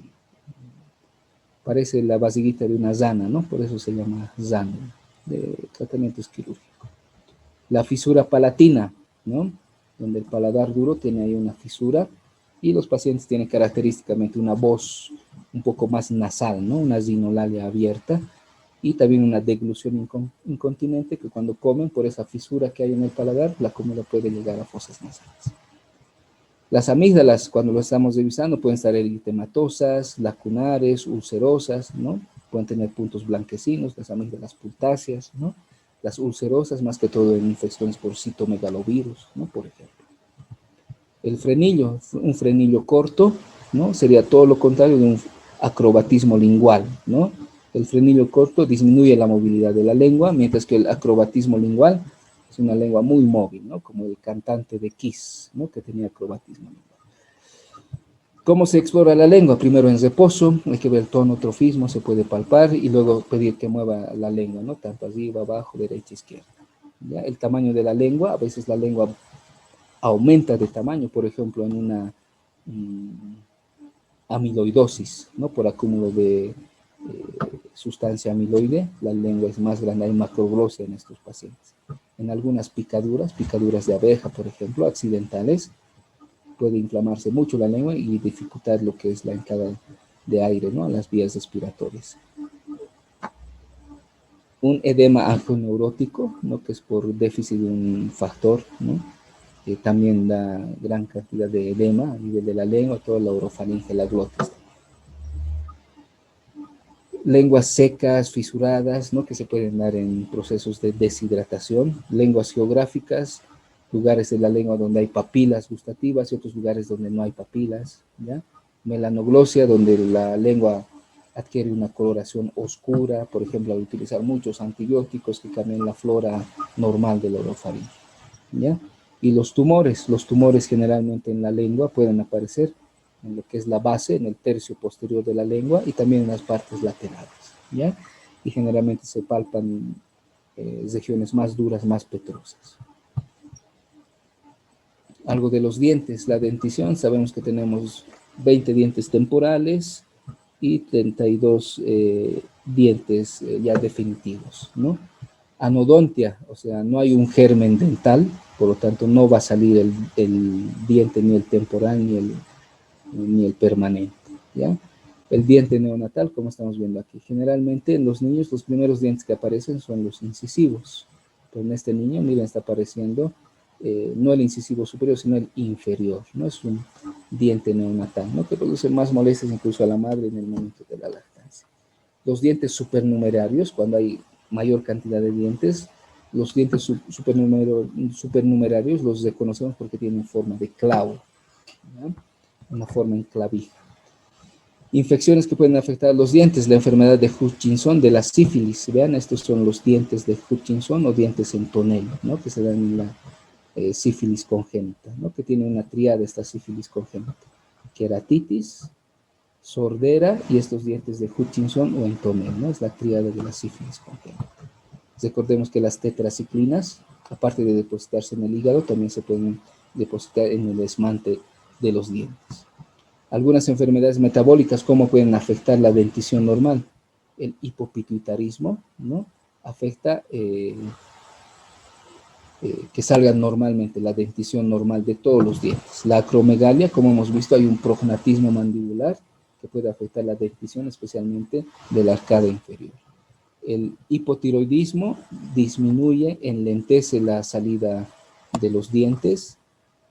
parece la basiguita de una zana, ¿no? Por eso se llama zánula, de tratamientos quirúrgicos. La fisura palatina, ¿no? Donde el paladar duro tiene ahí una fisura y los pacientes tienen característicamente una voz un poco más nasal, ¿no? Una sinolalia abierta y también una deglución incontinente, que cuando comen por esa fisura que hay en el paladar, la comida puede llegar a fosas nasales. Las amígdalas, cuando lo estamos revisando, pueden estar eritematosas, lacunares, ulcerosas, ¿no? Pueden tener puntos blanquecinos, las amígdalas pultáceas, ¿no? Las ulcerosas, más que todo en infecciones por citomegalovirus, ¿no? Por ejemplo. El frenillo, un frenillo corto, ¿no? Sería todo lo contrario de un acrobatismo lingual, ¿no? El frenillo corto disminuye la movilidad de la lengua, mientras que el acrobatismo lingual es una lengua muy móvil, ¿no? Como el cantante de Kiss, ¿no? Que tenía acrobatismo lingual. ¿Cómo se explora la lengua? Primero en reposo, hay que ver el tono, trofismo, se puede palpar y luego pedir que mueva la lengua, ¿no? Tanto arriba, abajo, derecha, izquierda. ¿Ya? El tamaño de la lengua, a veces la lengua aumenta de tamaño, por ejemplo, en una amiloidosis, ¿no? Por acúmulo de sustancia amiloide, la lengua es más grande, hay macroglosia en estos pacientes. En algunas picaduras de abeja, por ejemplo, accidentales, puede inflamarse mucho la lengua y dificultar lo que es la entrada de aire, ¿no? A las vías respiratorias. Un edema angoneurótico, ¿no? Que es por déficit de un factor, ¿no? Que también da gran cantidad de edema a nivel de la lengua, toda la orofaringe, la glotis. Lenguas secas, fisuradas, ¿no? Que se pueden dar en procesos de deshidratación. Lenguas geográficas, lugares de la lengua donde hay papilas gustativas y otros lugares donde no hay papilas, ¿ya? Melanoglosia, donde la lengua adquiere una coloración oscura, por ejemplo, al utilizar muchos antibióticos que cambian la flora normal de la orofaringe, ¿ya? Y los tumores generalmente en la lengua pueden aparecer en lo que es la base, en el tercio posterior de la lengua y también en las partes laterales, ¿ya? Y generalmente se palpan regiones más duras, más petrosas. Algo de los dientes, la dentición, sabemos que tenemos 20 dientes temporales y 32 dientes ya definitivos, ¿no? Anodontia, o sea, no hay un germen dental, por lo tanto no va a salir el diente ni el temporal ni el permanente, ¿ya? El diente neonatal, como estamos viendo aquí, generalmente en los niños los primeros dientes que aparecen son los incisivos, pero en este niño, miren, está apareciendo no el incisivo superior, sino el inferior, ¿no? Es un diente neonatal, ¿no? Que produce más molestias incluso a la madre en el momento de la lactancia. Los dientes supernumerarios, cuando hay mayor cantidad de dientes, los dientes supernumerarios los reconocemos porque tienen forma de clavo, ¿no? Una forma en clavija. Infecciones que pueden afectar los dientes, la enfermedad de Hutchinson, de la sífilis. Vean, estos son los dientes de Hutchinson o dientes en tonel, ¿no? Que se dan en la sífilis congénita, ¿no? Que tiene una tríada esta sífilis congénita. Queratitis, sordera y estos dientes de Hutchinson o en tonel, ¿no? Es la tríada de la sífilis congénita. Recordemos que las tetraciclinas, aparte de depositarse en el hígado, también se pueden depositar en el esmalte de los dientes. Algunas enfermedades metabólicas, ¿cómo pueden afectar la dentición normal? El hipopituitarismo, ¿no? Afecta que salga normalmente la dentición normal de todos los dientes. La acromegalia, como hemos visto, hay un prognatismo mandibular que puede afectar la dentición, especialmente de la arcada inferior. El hipotiroidismo disminuye, enlentece la salida de los dientes,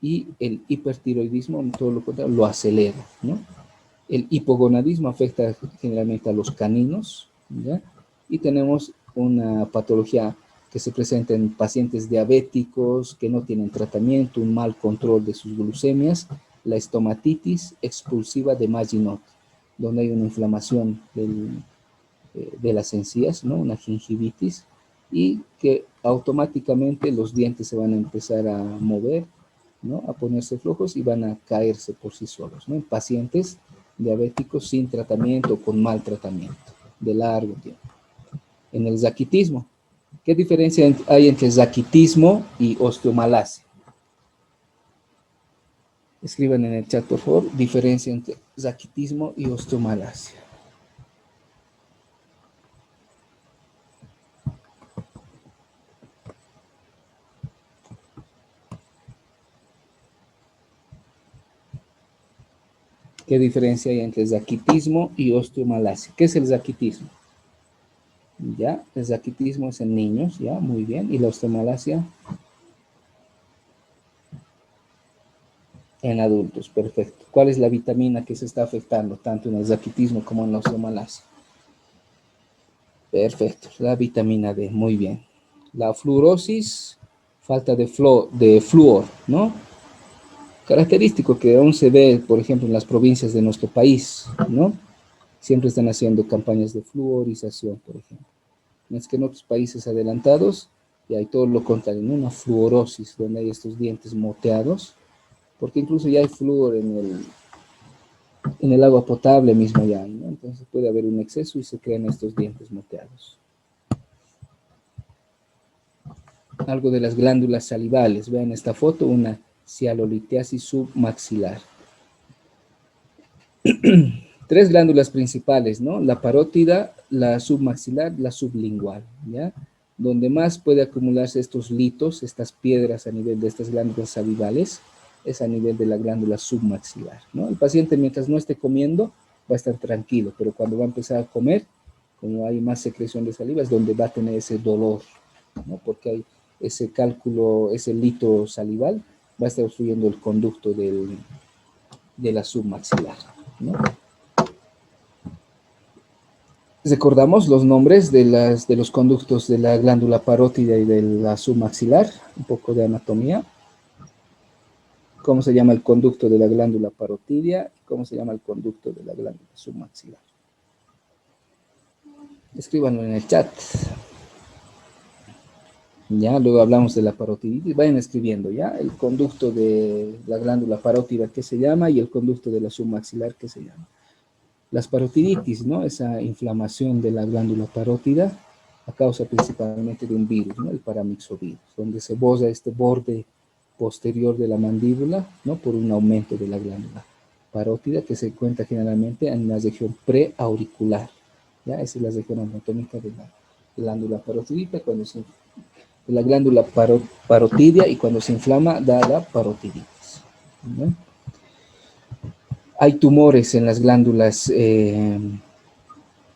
y el hipertiroidismo, todo lo contrario, lo acelera, ¿no? El hipogonadismo afecta generalmente a los caninos, ¿ya? Y tenemos una patología que se presenta en pacientes diabéticos que no tienen tratamiento, un mal control de sus glucemias, la estomatitis expulsiva de Maginot, donde hay una inflamación de las encías, ¿no? Una gingivitis, y que automáticamente los dientes se van a empezar a mover, ¿no? A ponerse flojos y van a caerse por sí solos, ¿no? En pacientes diabéticos sin tratamiento o con mal tratamiento de largo tiempo. En el zaquitismo, ¿qué diferencia hay entre zaquitismo y osteomalacia? Escriban en el chat, por favor, diferencia entre zaquitismo y osteomalacia. ¿Qué diferencia hay entre zaquitismo y osteomalacia? ¿Qué es el zaquitismo? Ya, el zaquitismo es en niños, ya, muy bien. ¿Y la osteomalacia? En adultos, perfecto. ¿Cuál es la vitamina que se está afectando tanto en el zaquitismo como en la osteomalacia? Perfecto, la vitamina D, muy bien. La fluorosis, falta de flúor, ¿no? Característico que aún se ve, por ejemplo, en las provincias de nuestro país, ¿no? Siempre están haciendo campañas de fluorización, por ejemplo. Es que en otros países adelantados ya hay todo lo contrario, ¿no? Una fluorosis, donde hay estos dientes moteados, porque incluso ya hay flúor en el agua potable mismo ya, ¿no? Entonces puede haber un exceso y se crean estos dientes moteados. Algo de las glándulas salivales, vean esta foto, una cialolitiasis submaxilar. Tres glándulas principales, ¿no? La parótida, la submaxilar, la sublingual, ¿ya? Donde más puede acumularse estos litos, estas piedras a nivel de estas glándulas salivales, es a nivel de la glándula submaxilar, ¿no? El paciente mientras no esté comiendo va a estar tranquilo, pero cuando va a empezar a comer, como hay más secreción de saliva, es donde va a tener ese dolor, ¿no? Porque hay ese cálculo, ese lito salival, va a estar obstruyendo el conducto de la submaxilar, ¿no? Recordamos los nombres de los conductos de la glándula parótida y de la submaxilar, un poco de anatomía. ¿Cómo se llama el conducto de la glándula parotidia? ¿Cómo se llama el conducto de la glándula submaxilar? Escríbanlo en el chat. Ya, luego hablamos de la parotiditis. Vayan escribiendo, ¿ya? El conducto de la glándula parótida, ¿qué se llama? Y el conducto de la submaxilar, ¿qué se llama? Las parotiditis, ¿no? Esa inflamación de la glándula parótida a causa principalmente de un virus, ¿no? El paramyxovirus, donde se boza este borde posterior de la mandíbula, ¿no? Por un aumento de la glándula parótida que se encuentra generalmente en la región preauricular, ¿ya? Esa es la región anatómica de la glándula parotidita, la glándula parotidia, y cuando se inflama da la parotiditis, ¿no? Hay tumores en las glándulas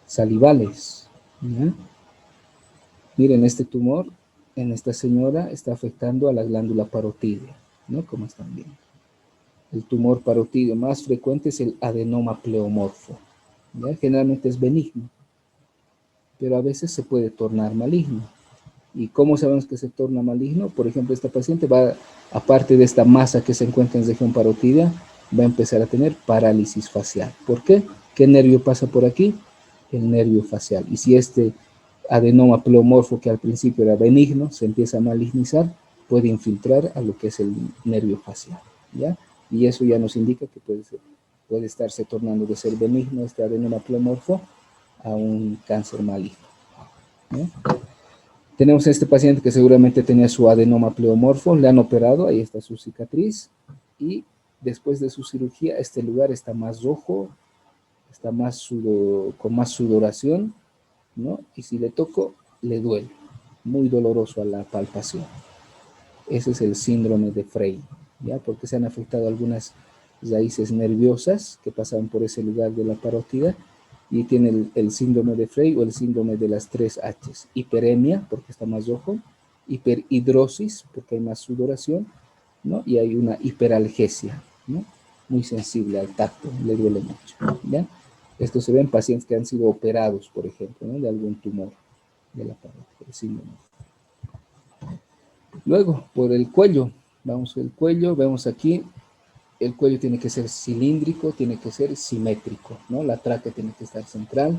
salivales, ¿ya? Miren, este tumor en esta señora está afectando a la glándula parotidia, ¿no? Como están viendo. El tumor parotidio más frecuente es el adenoma pleomorfo, ¿ya? Generalmente es benigno, pero a veces se puede tornar maligno. ¿Y cómo sabemos que se torna maligno? Por ejemplo, esta paciente va, aparte de esta masa que se encuentra en región parotidia, va a empezar a tener parálisis facial. ¿Por qué? ¿Qué nervio pasa por aquí? El nervio facial. Y si este adenoma pleomorfo, que al principio era benigno, se empieza a malignizar, puede infiltrar a lo que es el nervio facial, ¿ya? Y eso ya nos indica que puede estarse tornando de ser benigno este adenoma pleomorfo a un cáncer maligno, ¿ya? Tenemos a este paciente que seguramente tenía su adenoma pleomorfo, le han operado, ahí está su cicatriz, y después de su cirugía este lugar está más rojo, está con más sudoración, ¿no? Y si le toco, le duele, muy doloroso a la palpación. Ese es el síndrome de Frey, ¿ya? Porque se han afectado algunas raíces nerviosas que pasan por ese lugar de la parótida, y tiene el síndrome de Frey o el síndrome de las 3 H's. Hiperemia, porque está más rojo, hiperhidrosis, porque hay más sudoración, ¿no? Y hay una hiperalgesia, ¿no? Muy sensible al tacto, le duele mucho, ¿ya? Esto se ve en pacientes que han sido operados, por ejemplo, ¿no? De algún tumor de la parótida, el síndrome. Luego, por el cuello, vamos al cuello, vemos aquí, el cuello tiene que ser cilíndrico, tiene que ser simétrico, ¿no? La tráquea tiene que estar central,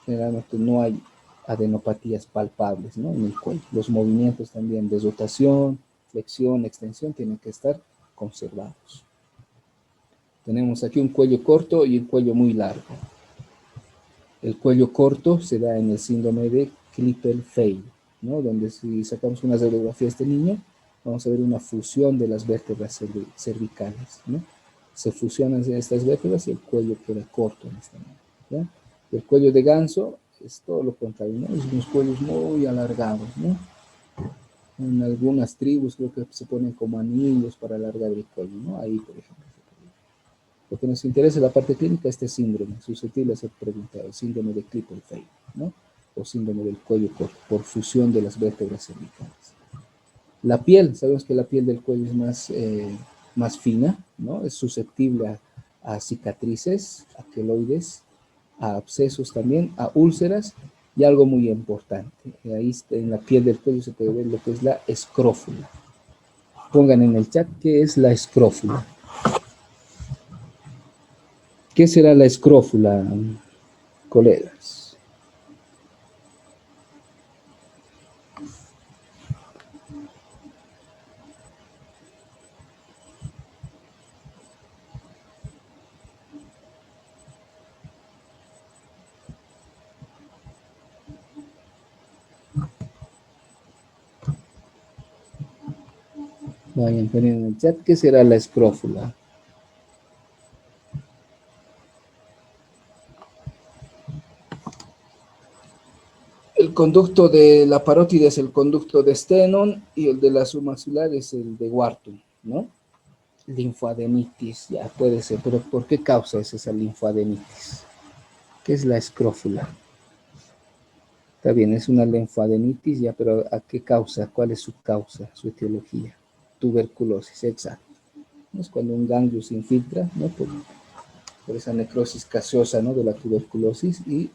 generalmente no hay adenopatías palpables, ¿no? En el cuello. Los movimientos también de rotación, flexión, extensión, tienen que estar conservados. Tenemos aquí un cuello corto y un cuello muy largo. El cuello corto se da en el síndrome de Klippel-Feil, ¿no? Donde si sacamos una radiografía de este niño, vamos a ver una fusión de las vértebras cervicales, ¿no? Se fusionan estas vértebras y el cuello queda corto en este momento, ¿ya? El cuello de ganso es todo lo contrario, ¿no? Es unos cuellos muy alargados, ¿no? En algunas tribus creo que se ponen como anillos para alargar el cuello, ¿no? Ahí, por ejemplo. Lo que nos interesa en la parte clínica, este síndrome, susceptible a ser preguntado, el síndrome de Klippel-Feil, ¿no? O síndrome del cuello corto, por fusión de las vértebras cervicales. La piel, sabemos que la piel del cuello es más fina, ¿no? Es susceptible a cicatrices, a queloides, a abscesos también, a úlceras, y algo muy importante. Ahí en la piel del cuello se puede ver lo que es la escrófula. Pongan en el chat qué es la escrófula. ¿Qué será la escrófula, colegas? Vayan poniendo en el chat qué será la escrófula. El conducto de la parótida es el conducto de Stenone y el de la submaxilar es el de Wharton, ¿no? Linfoadenitis, ya puede ser, pero ¿por qué causa esa linfoadenitis? ¿Qué es la escrófula? Está bien, es una linfoadenitis, ya, pero ¿a qué causa? ¿Cuál es su causa, su etiología? Tuberculosis, exacto. Es cuando un ganglio se infiltra, ¿no? Por esa necrosis gaseosa, ¿no? De la tuberculosis y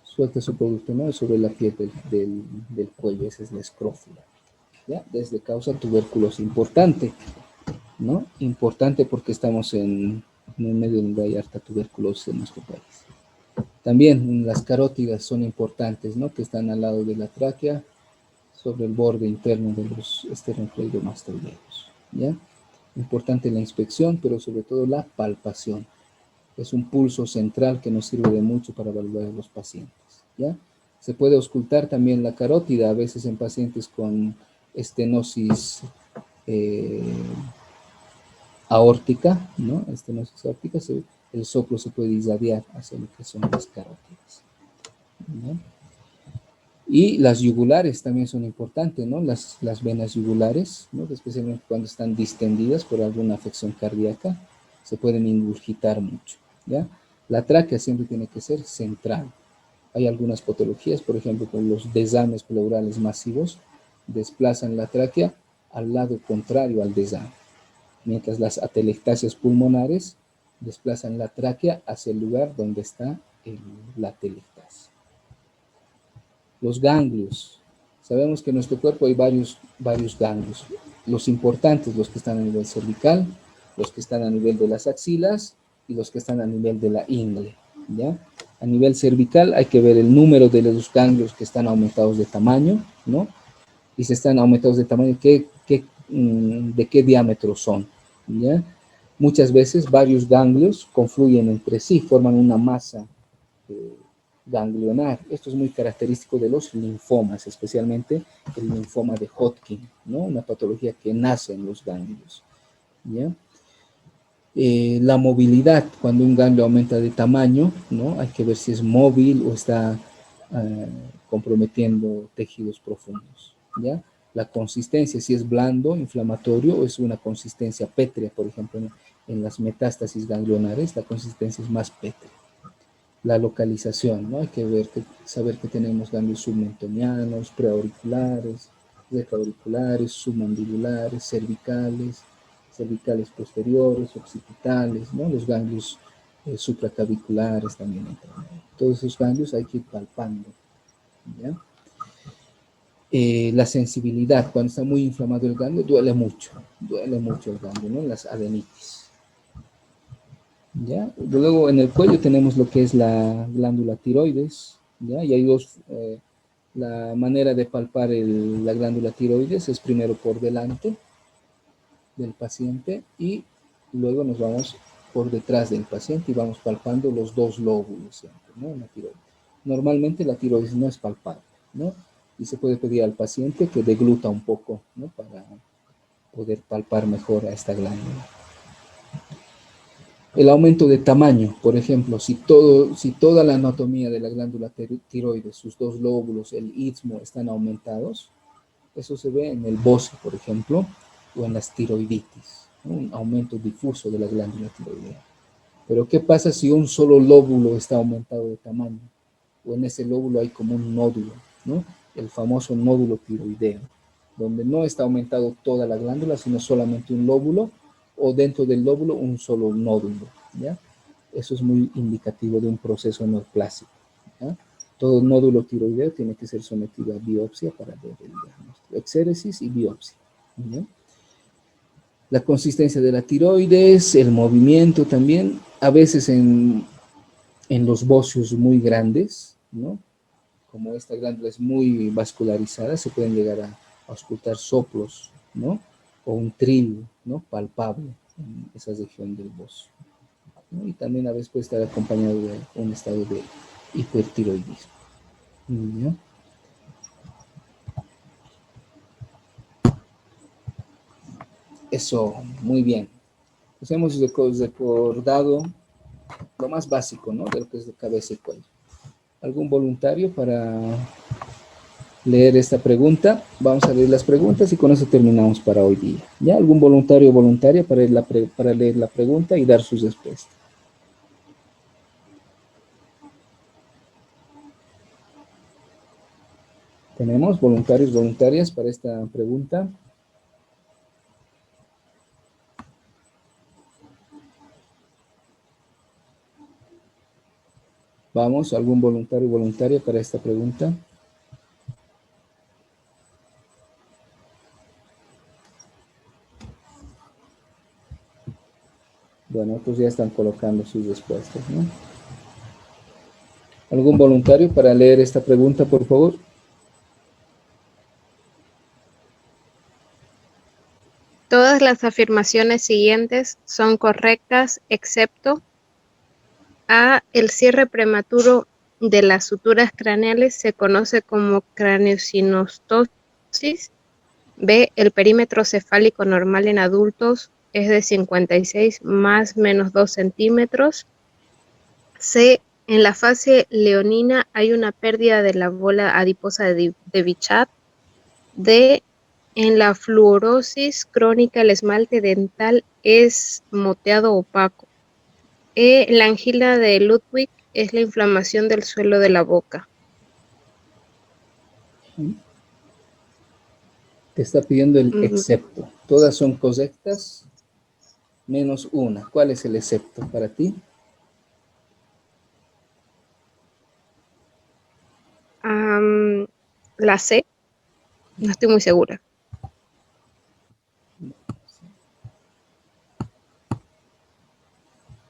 suelta su producto, ¿no? Sobre la piel del cuello, esa es la escrófula, ¿ya? Desde causa tuberculosis, importante, ¿no? Importante porque estamos en un medio donde hay harta tuberculosis en nuestro país. También las carótidas son importantes, ¿no? Que están al lado de la tráquea, sobre el borde interno de los esternocleidomastoideos, ¿ya? Importante la inspección, pero sobre todo la palpación. Es un pulso central que nos sirve de mucho para evaluar a los pacientes, ¿ya? Se puede auscultar también la carótida, a veces en pacientes con estenosis aórtica, ¿no? Estenosis aórtica, el soplo se puede irradiar hacia lo que son las carótidas, ¿no? Y las yugulares también son importantes, ¿no? Las venas yugulares, ¿no? Especialmente cuando están distendidas por alguna afección cardíaca, se pueden ingurgitar mucho, ¿ya? La tráquea siempre tiene que ser central. Hay algunas patologías, por ejemplo, con los desmanes pleurales masivos, desplazan la tráquea al lado contrario al desame, mientras las atelectasias pulmonares desplazan la tráquea hacia el lugar donde está la atelectasia. Los ganglios. Sabemos que en nuestro cuerpo hay varios ganglios. Los importantes, los que están a nivel cervical, los que están a nivel de las axilas y los que están a nivel de la ingle, ¿ya? A nivel cervical hay que ver el número de los ganglios que están aumentados de tamaño, ¿no? Y si están aumentados de tamaño, ¿de qué diámetro son? ¿Ya? Muchas veces varios ganglios confluyen entre sí, forman una masa ganglionar. Esto es muy característico de los linfomas, especialmente el linfoma de Hodgkin, ¿no? Una patología que nace en los ganglios, ¿ya? La movilidad, cuando un ganglio aumenta de tamaño, ¿no? Hay que ver si es móvil o está comprometiendo tejidos profundos, ¿ya? La consistencia, si es blando, inflamatorio, o es una consistencia pétrea, por ejemplo, en las metástasis ganglionares, la consistencia es más pétrea. La localización, ¿no? Hay que saber que tenemos ganglios submentonianos, preauriculares, retroauriculares, submandibulares, cervicales posteriores, occipitales, ¿no? Los ganglios supraclaviculares también entran. Todos esos ganglios hay que ir palpando, ¿ya? La sensibilidad, cuando está muy inflamado el ganglio, duele mucho el ganglio, ¿no? Las adenitis, ¿ya? Luego en el cuello tenemos lo que es la glándula tiroides, ¿ya? Y hay dos, la manera de palpar la glándula tiroides es primero por delante del paciente y luego nos vamos por detrás del paciente y vamos palpando los dos lóbulos siempre, ¿no? En la tiroides. Normalmente la tiroides no es palpable, ¿no? Y se puede pedir al paciente que degluta un poco, ¿no? Para poder palpar mejor a esta glándula. El aumento de tamaño, por ejemplo, si toda la anatomía de la glándula tiroides, sus dos lóbulos, el istmo, están aumentados, eso se ve en el bocio, por ejemplo, o en las tiroiditis, ¿no? Un aumento difuso de la glándula tiroidea. Pero ¿qué pasa si un solo lóbulo está aumentado de tamaño? O en ese lóbulo hay como un nódulo, ¿no? El famoso nódulo tiroideo, donde no está aumentado toda la glándula, sino solamente un lóbulo, o dentro del lóbulo un solo nódulo, ¿ya? Eso es muy indicativo de un proceso neoplásico, ¿ya? Todo nódulo tiroideo tiene que ser sometido a biopsia para ver el diagnóstico, exéresis y biopsia, ¿ya? La consistencia de la tiroides, el movimiento también, a veces en los bocios muy grandes, ¿no? Como esta glándula es muy vascularizada, se pueden llegar a auscultar soplos, ¿no? O un trillo, ¿no? Palpable en esa región del bocio, ¿no? Y también a veces puede estar acompañado de un estado de hipertiroidismo, ¿no? Eso, muy bien. Pues hemos recordado lo más básico, ¿no? De lo que es de cabeza y cuello. ¿Algún voluntario para leer esta pregunta? Vamos a leer las preguntas y con eso terminamos para hoy día. ¿Ya? ¿Algún voluntario o voluntaria para leer la pregunta y dar sus respuestas? ¿Tenemos voluntarios, voluntarias para esta pregunta? Vamos, ¿algún voluntario o voluntaria para esta pregunta? Bueno, otros ya están colocando sus respuestas, ¿no? ¿Algún voluntario para leer esta pregunta, por favor? Todas las afirmaciones siguientes son correctas, excepto A. El cierre prematuro de las suturas craneales se conoce como craneosinostosis. B. El perímetro cefálico normal en adultos es de 56 más menos 2 centímetros. C. En la fase leonina hay una pérdida de la bola adiposa de Bichat. D. En la fluorosis crónica el esmalte dental es moteado opaco. E. La angina de Ludwig es la inflamación del suelo de la boca. Te está pidiendo el excepto. Todas son correctas, menos una. ¿Cuál es el excepto para ti? La C, no estoy muy segura.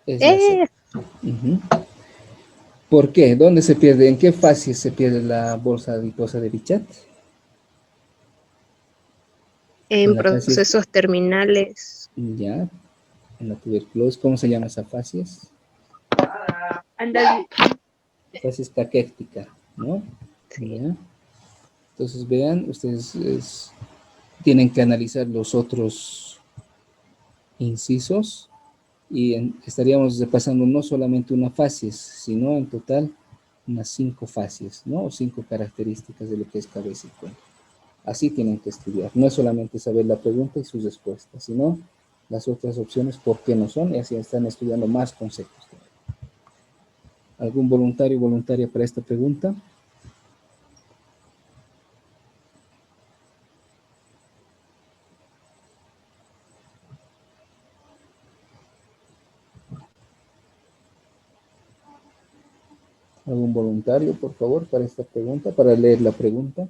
Es la C. Ujú. ¿Por qué? ¿Dónde se pierde? ¿En qué fase se pierde la bolsa adiposa de Bichat? En En la fase, procesos terminales. ya, en la tuberculosis. ¿Cómo se llama esa fase? Fase caquéctica, ¿no? Sí. Ya. Entonces, vean, ustedes tienen que analizar los otros incisos y estaríamos repasando no solamente una fase, sino en total unas 5 fases, ¿no? O 5 características de lo que es cabeza y cuello. Así tienen que estudiar. No es solamente saber la pregunta y sus respuestas, sino las otras opciones, por qué no son, y así están estudiando más conceptos. ¿Algún voluntario o voluntaria para esta pregunta? ¿Algún voluntario, por favor, para esta pregunta, para leer la pregunta?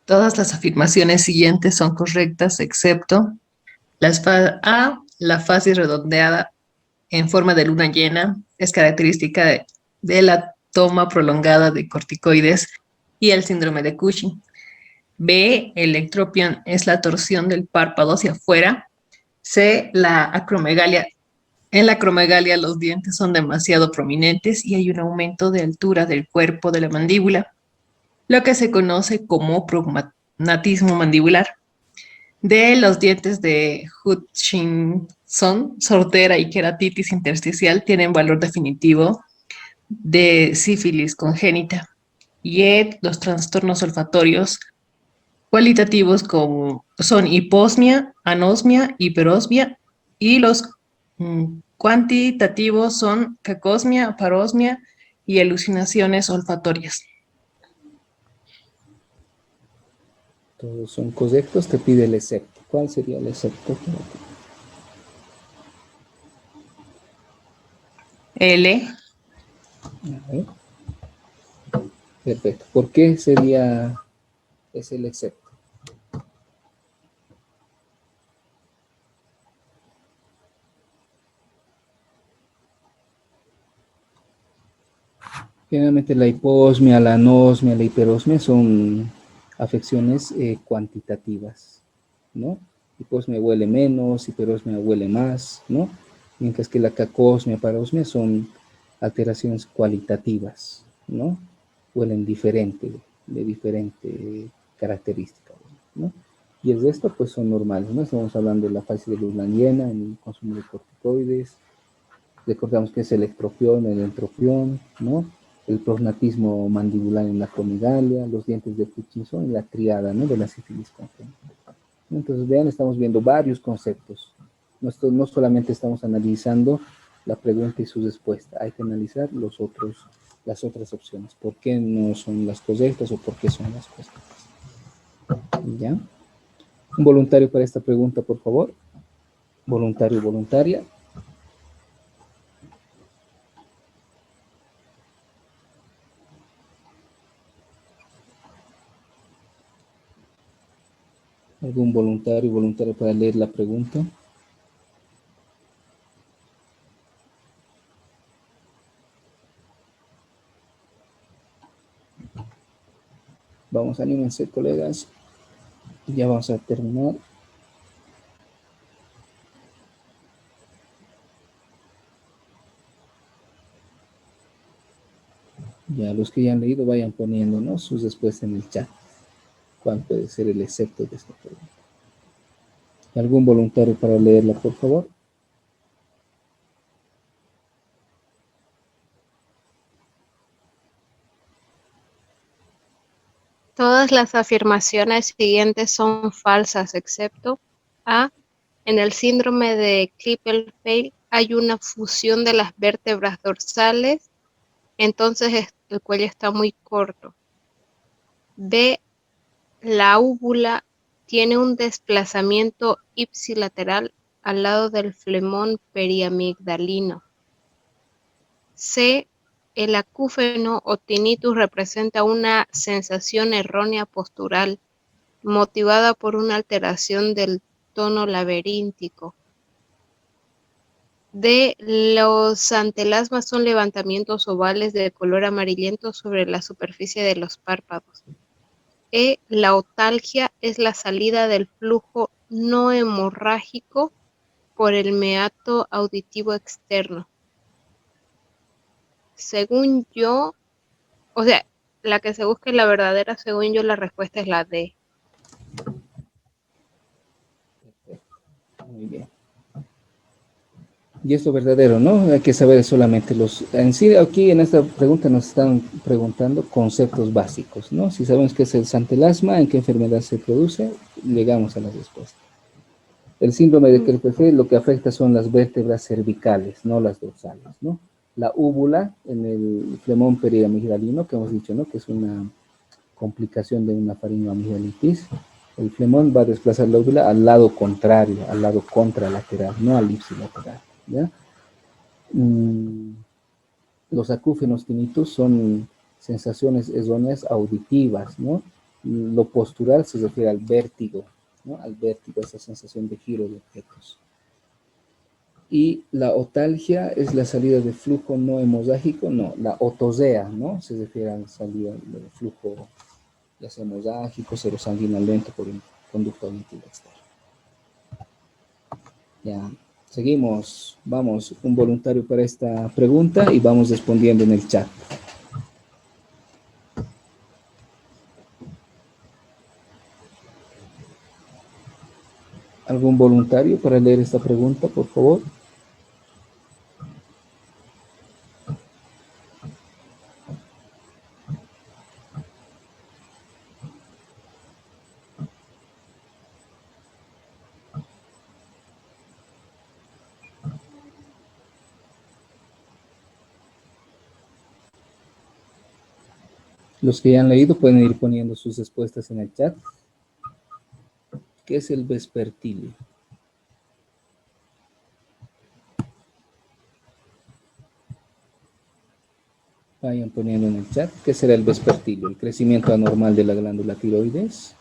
Todas las afirmaciones siguientes son correctas, excepto A, la fase redondeada en forma de luna llena es característica de la toma prolongada de corticoides y el síndrome de Cushing. B, el ectropión es la torsión del párpado hacia afuera. C, la acromegalia. En la acromegalia los dientes son demasiado prominentes y hay un aumento de altura del cuerpo de la mandíbula, lo que se conoce como prognatismo mandibular. De los dientes de Hutchinson, sordera y queratitis intersticial tienen valor definitivo de sífilis congénita. Y los trastornos olfatorios cualitativos como son hiposmia, anosmia, hiperosmia, y los cuantitativos son cacosmia, parosmia y alucinaciones olfatorias. Todos son correctos, te pide el excepto. ¿Cuál sería el excepto? L. A ver. Perfecto. ¿Por qué sería es el excepto? Generalmente la hiposmia, la anosmia, la hiperosmia son afecciones cuantitativas, ¿no? Hiposmia huele menos, hiperosmia huele más, ¿no? Mientras que la cacosmia, parosmia son alteraciones cualitativas, ¿no? Huelen diferente, de diferente característica, ¿no? Y el resto, pues, son normales, ¿no? Estamos hablando de la fase de luna llena, en el consumo de corticoides. Recordamos que es el ectropión, el entropión, ¿no? El prognatismo mandibular en la acromegalia, los dientes de Hutchinson y la triada, ¿no? De la sífilis congénita. Entonces, vean, estamos viendo varios conceptos. No solamente estamos analizando la pregunta y su respuesta, hay que analizar las otras opciones. ¿Por qué no son las correctas o por qué son las correctas? ¿Ya? Un voluntario para esta pregunta, por favor. Voluntario, voluntaria. ¿Algún voluntario, voluntaria para leer la pregunta? Vamos, anímense, colegas. Ya vamos a terminar. Ya los que ya han leído vayan poniéndonos sus respuestas en el chat. ¿Cuál puede ser el excepto de esta pregunta? ¿Algún voluntario para leerla, por favor? Todas las afirmaciones siguientes son falsas, excepto A. En el síndrome de Klippel-Feil hay una fusión de las vértebras dorsales, entonces el cuello está muy corto. B. La úvula tiene un desplazamiento ipsilateral al lado del flemón periamigdalino. C. El acúfeno o tinnitus representa una sensación errónea postural motivada por una alteración del tono laberíntico. D, los antelasmas son levantamientos ovales de color amarillento sobre la superficie de los párpados. E, la otalgia es la salida del flujo no hemorrágico por el meato auditivo externo. Según yo, o sea, la que se busque la verdadera, según yo, la respuesta es la D. Muy bien. Y esto verdadero, ¿no? Hay que saber solamente los... En sí, aquí en esta pregunta nos están preguntando conceptos básicos, ¿no? Si sabemos qué es el santelasma, en qué enfermedad se produce, llegamos a la respuesta. El síndrome de Kerpefé lo que afecta son las vértebras cervicales, no las dorsales, ¿no? La úvula en el flemón periamigdalino, que hemos dicho, ¿no? Que es una complicación de una faringoamigdalitis. El flemón va a desplazar la úvula al lado contrario, al lado contralateral, no al ipsilateral, ¿ya? Los acúfenos tinnitus son sensaciones erróneas auditivas, ¿no? Lo postural se refiere al vértigo, ¿no? Al vértigo, esa sensación de giro de objetos. Y la otalgia es la salida de flujo no hemorrágico, no, la otosea, ¿no? Se refiere a la salida del flujo, ya sea hemorrágico, serosanguinolento por el conducto auditivo externo. Ya, seguimos, vamos, un voluntario para esta pregunta y vamos respondiendo en el chat. ¿Algún voluntario para leer esta pregunta, por favor? Los que ya han leído pueden ir poniendo sus respuestas en el chat. ¿Qué es el vespertilio? Vayan poniendo en el chat. ¿Qué será el vespertilio? El crecimiento anormal de la glándula tiroides,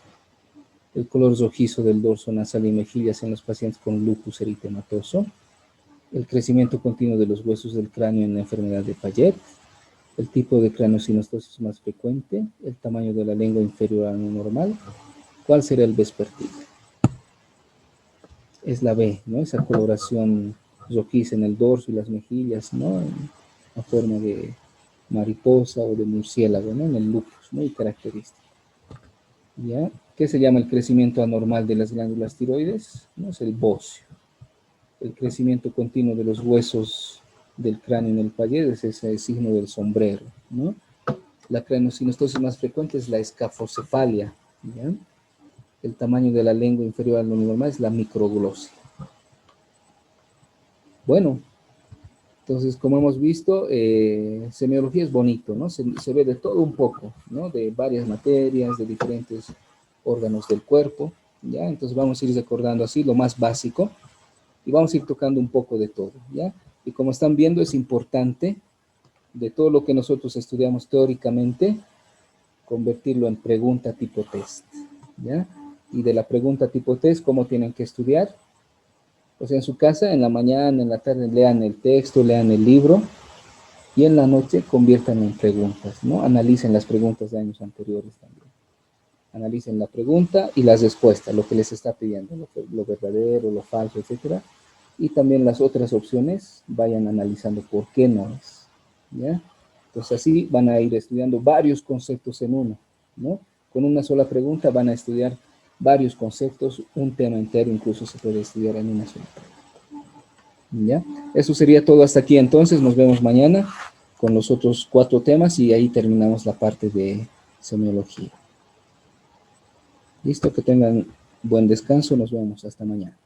el color rojizo del dorso nasal y mejillas en los pacientes con lupus eritematoso, el crecimiento continuo de los huesos del cráneo en la enfermedad de Payet, el tipo de craneosinostosis más frecuente, el tamaño de la lengua inferior a lo normal. ¿Cuál será el vespertilio? Es la B, ¿no? Esa coloración rojiza en el dorso y las mejillas, ¿no? En la forma de mariposa o de murciélago, ¿no? En el lupus, muy característico. ¿Ya? ¿Qué se llama el crecimiento anormal de las glándulas tiroides? ¿No? Es el bocio. El crecimiento continuo de los huesos del cráneo en el Payet es ese signo del sombrero, ¿no? La craneosinostosis más frecuente es la escafocefalia, ¿ya? El tamaño de la lengua inferior a lo normal es la microglosia. Bueno, entonces, como hemos visto, semiología es bonito, ¿no? Se ve de todo un poco, ¿no? De varias materias, de diferentes órganos del cuerpo, ¿ya? Entonces vamos a ir recordando así lo más básico y vamos a ir tocando un poco de todo, ¿ya? Y como están viendo, es importante de todo lo que nosotros estudiamos teóricamente, convertirlo en pregunta tipo test, ¿ya? Y de la pregunta tipo test, ¿cómo tienen que estudiar? Pues en su casa, en la mañana, en la tarde, lean el texto, lean el libro, y en la noche conviertan en preguntas, ¿no? Analicen las preguntas de años anteriores también. Analicen la pregunta y las respuestas, lo que les está pidiendo, lo verdadero, lo falso, etcétera. Y también las otras opciones, vayan analizando por qué no es, ¿ya? Entonces así van a ir estudiando varios conceptos en uno, ¿no? Con una sola pregunta van a estudiar varios conceptos, un tema entero incluso se puede estudiar en una sola pregunta, ¿ya? Eso sería todo hasta aquí entonces, nos vemos mañana con los otros 4 temas y ahí terminamos la parte de semiología. Listo, que tengan buen descanso, nos vemos hasta mañana.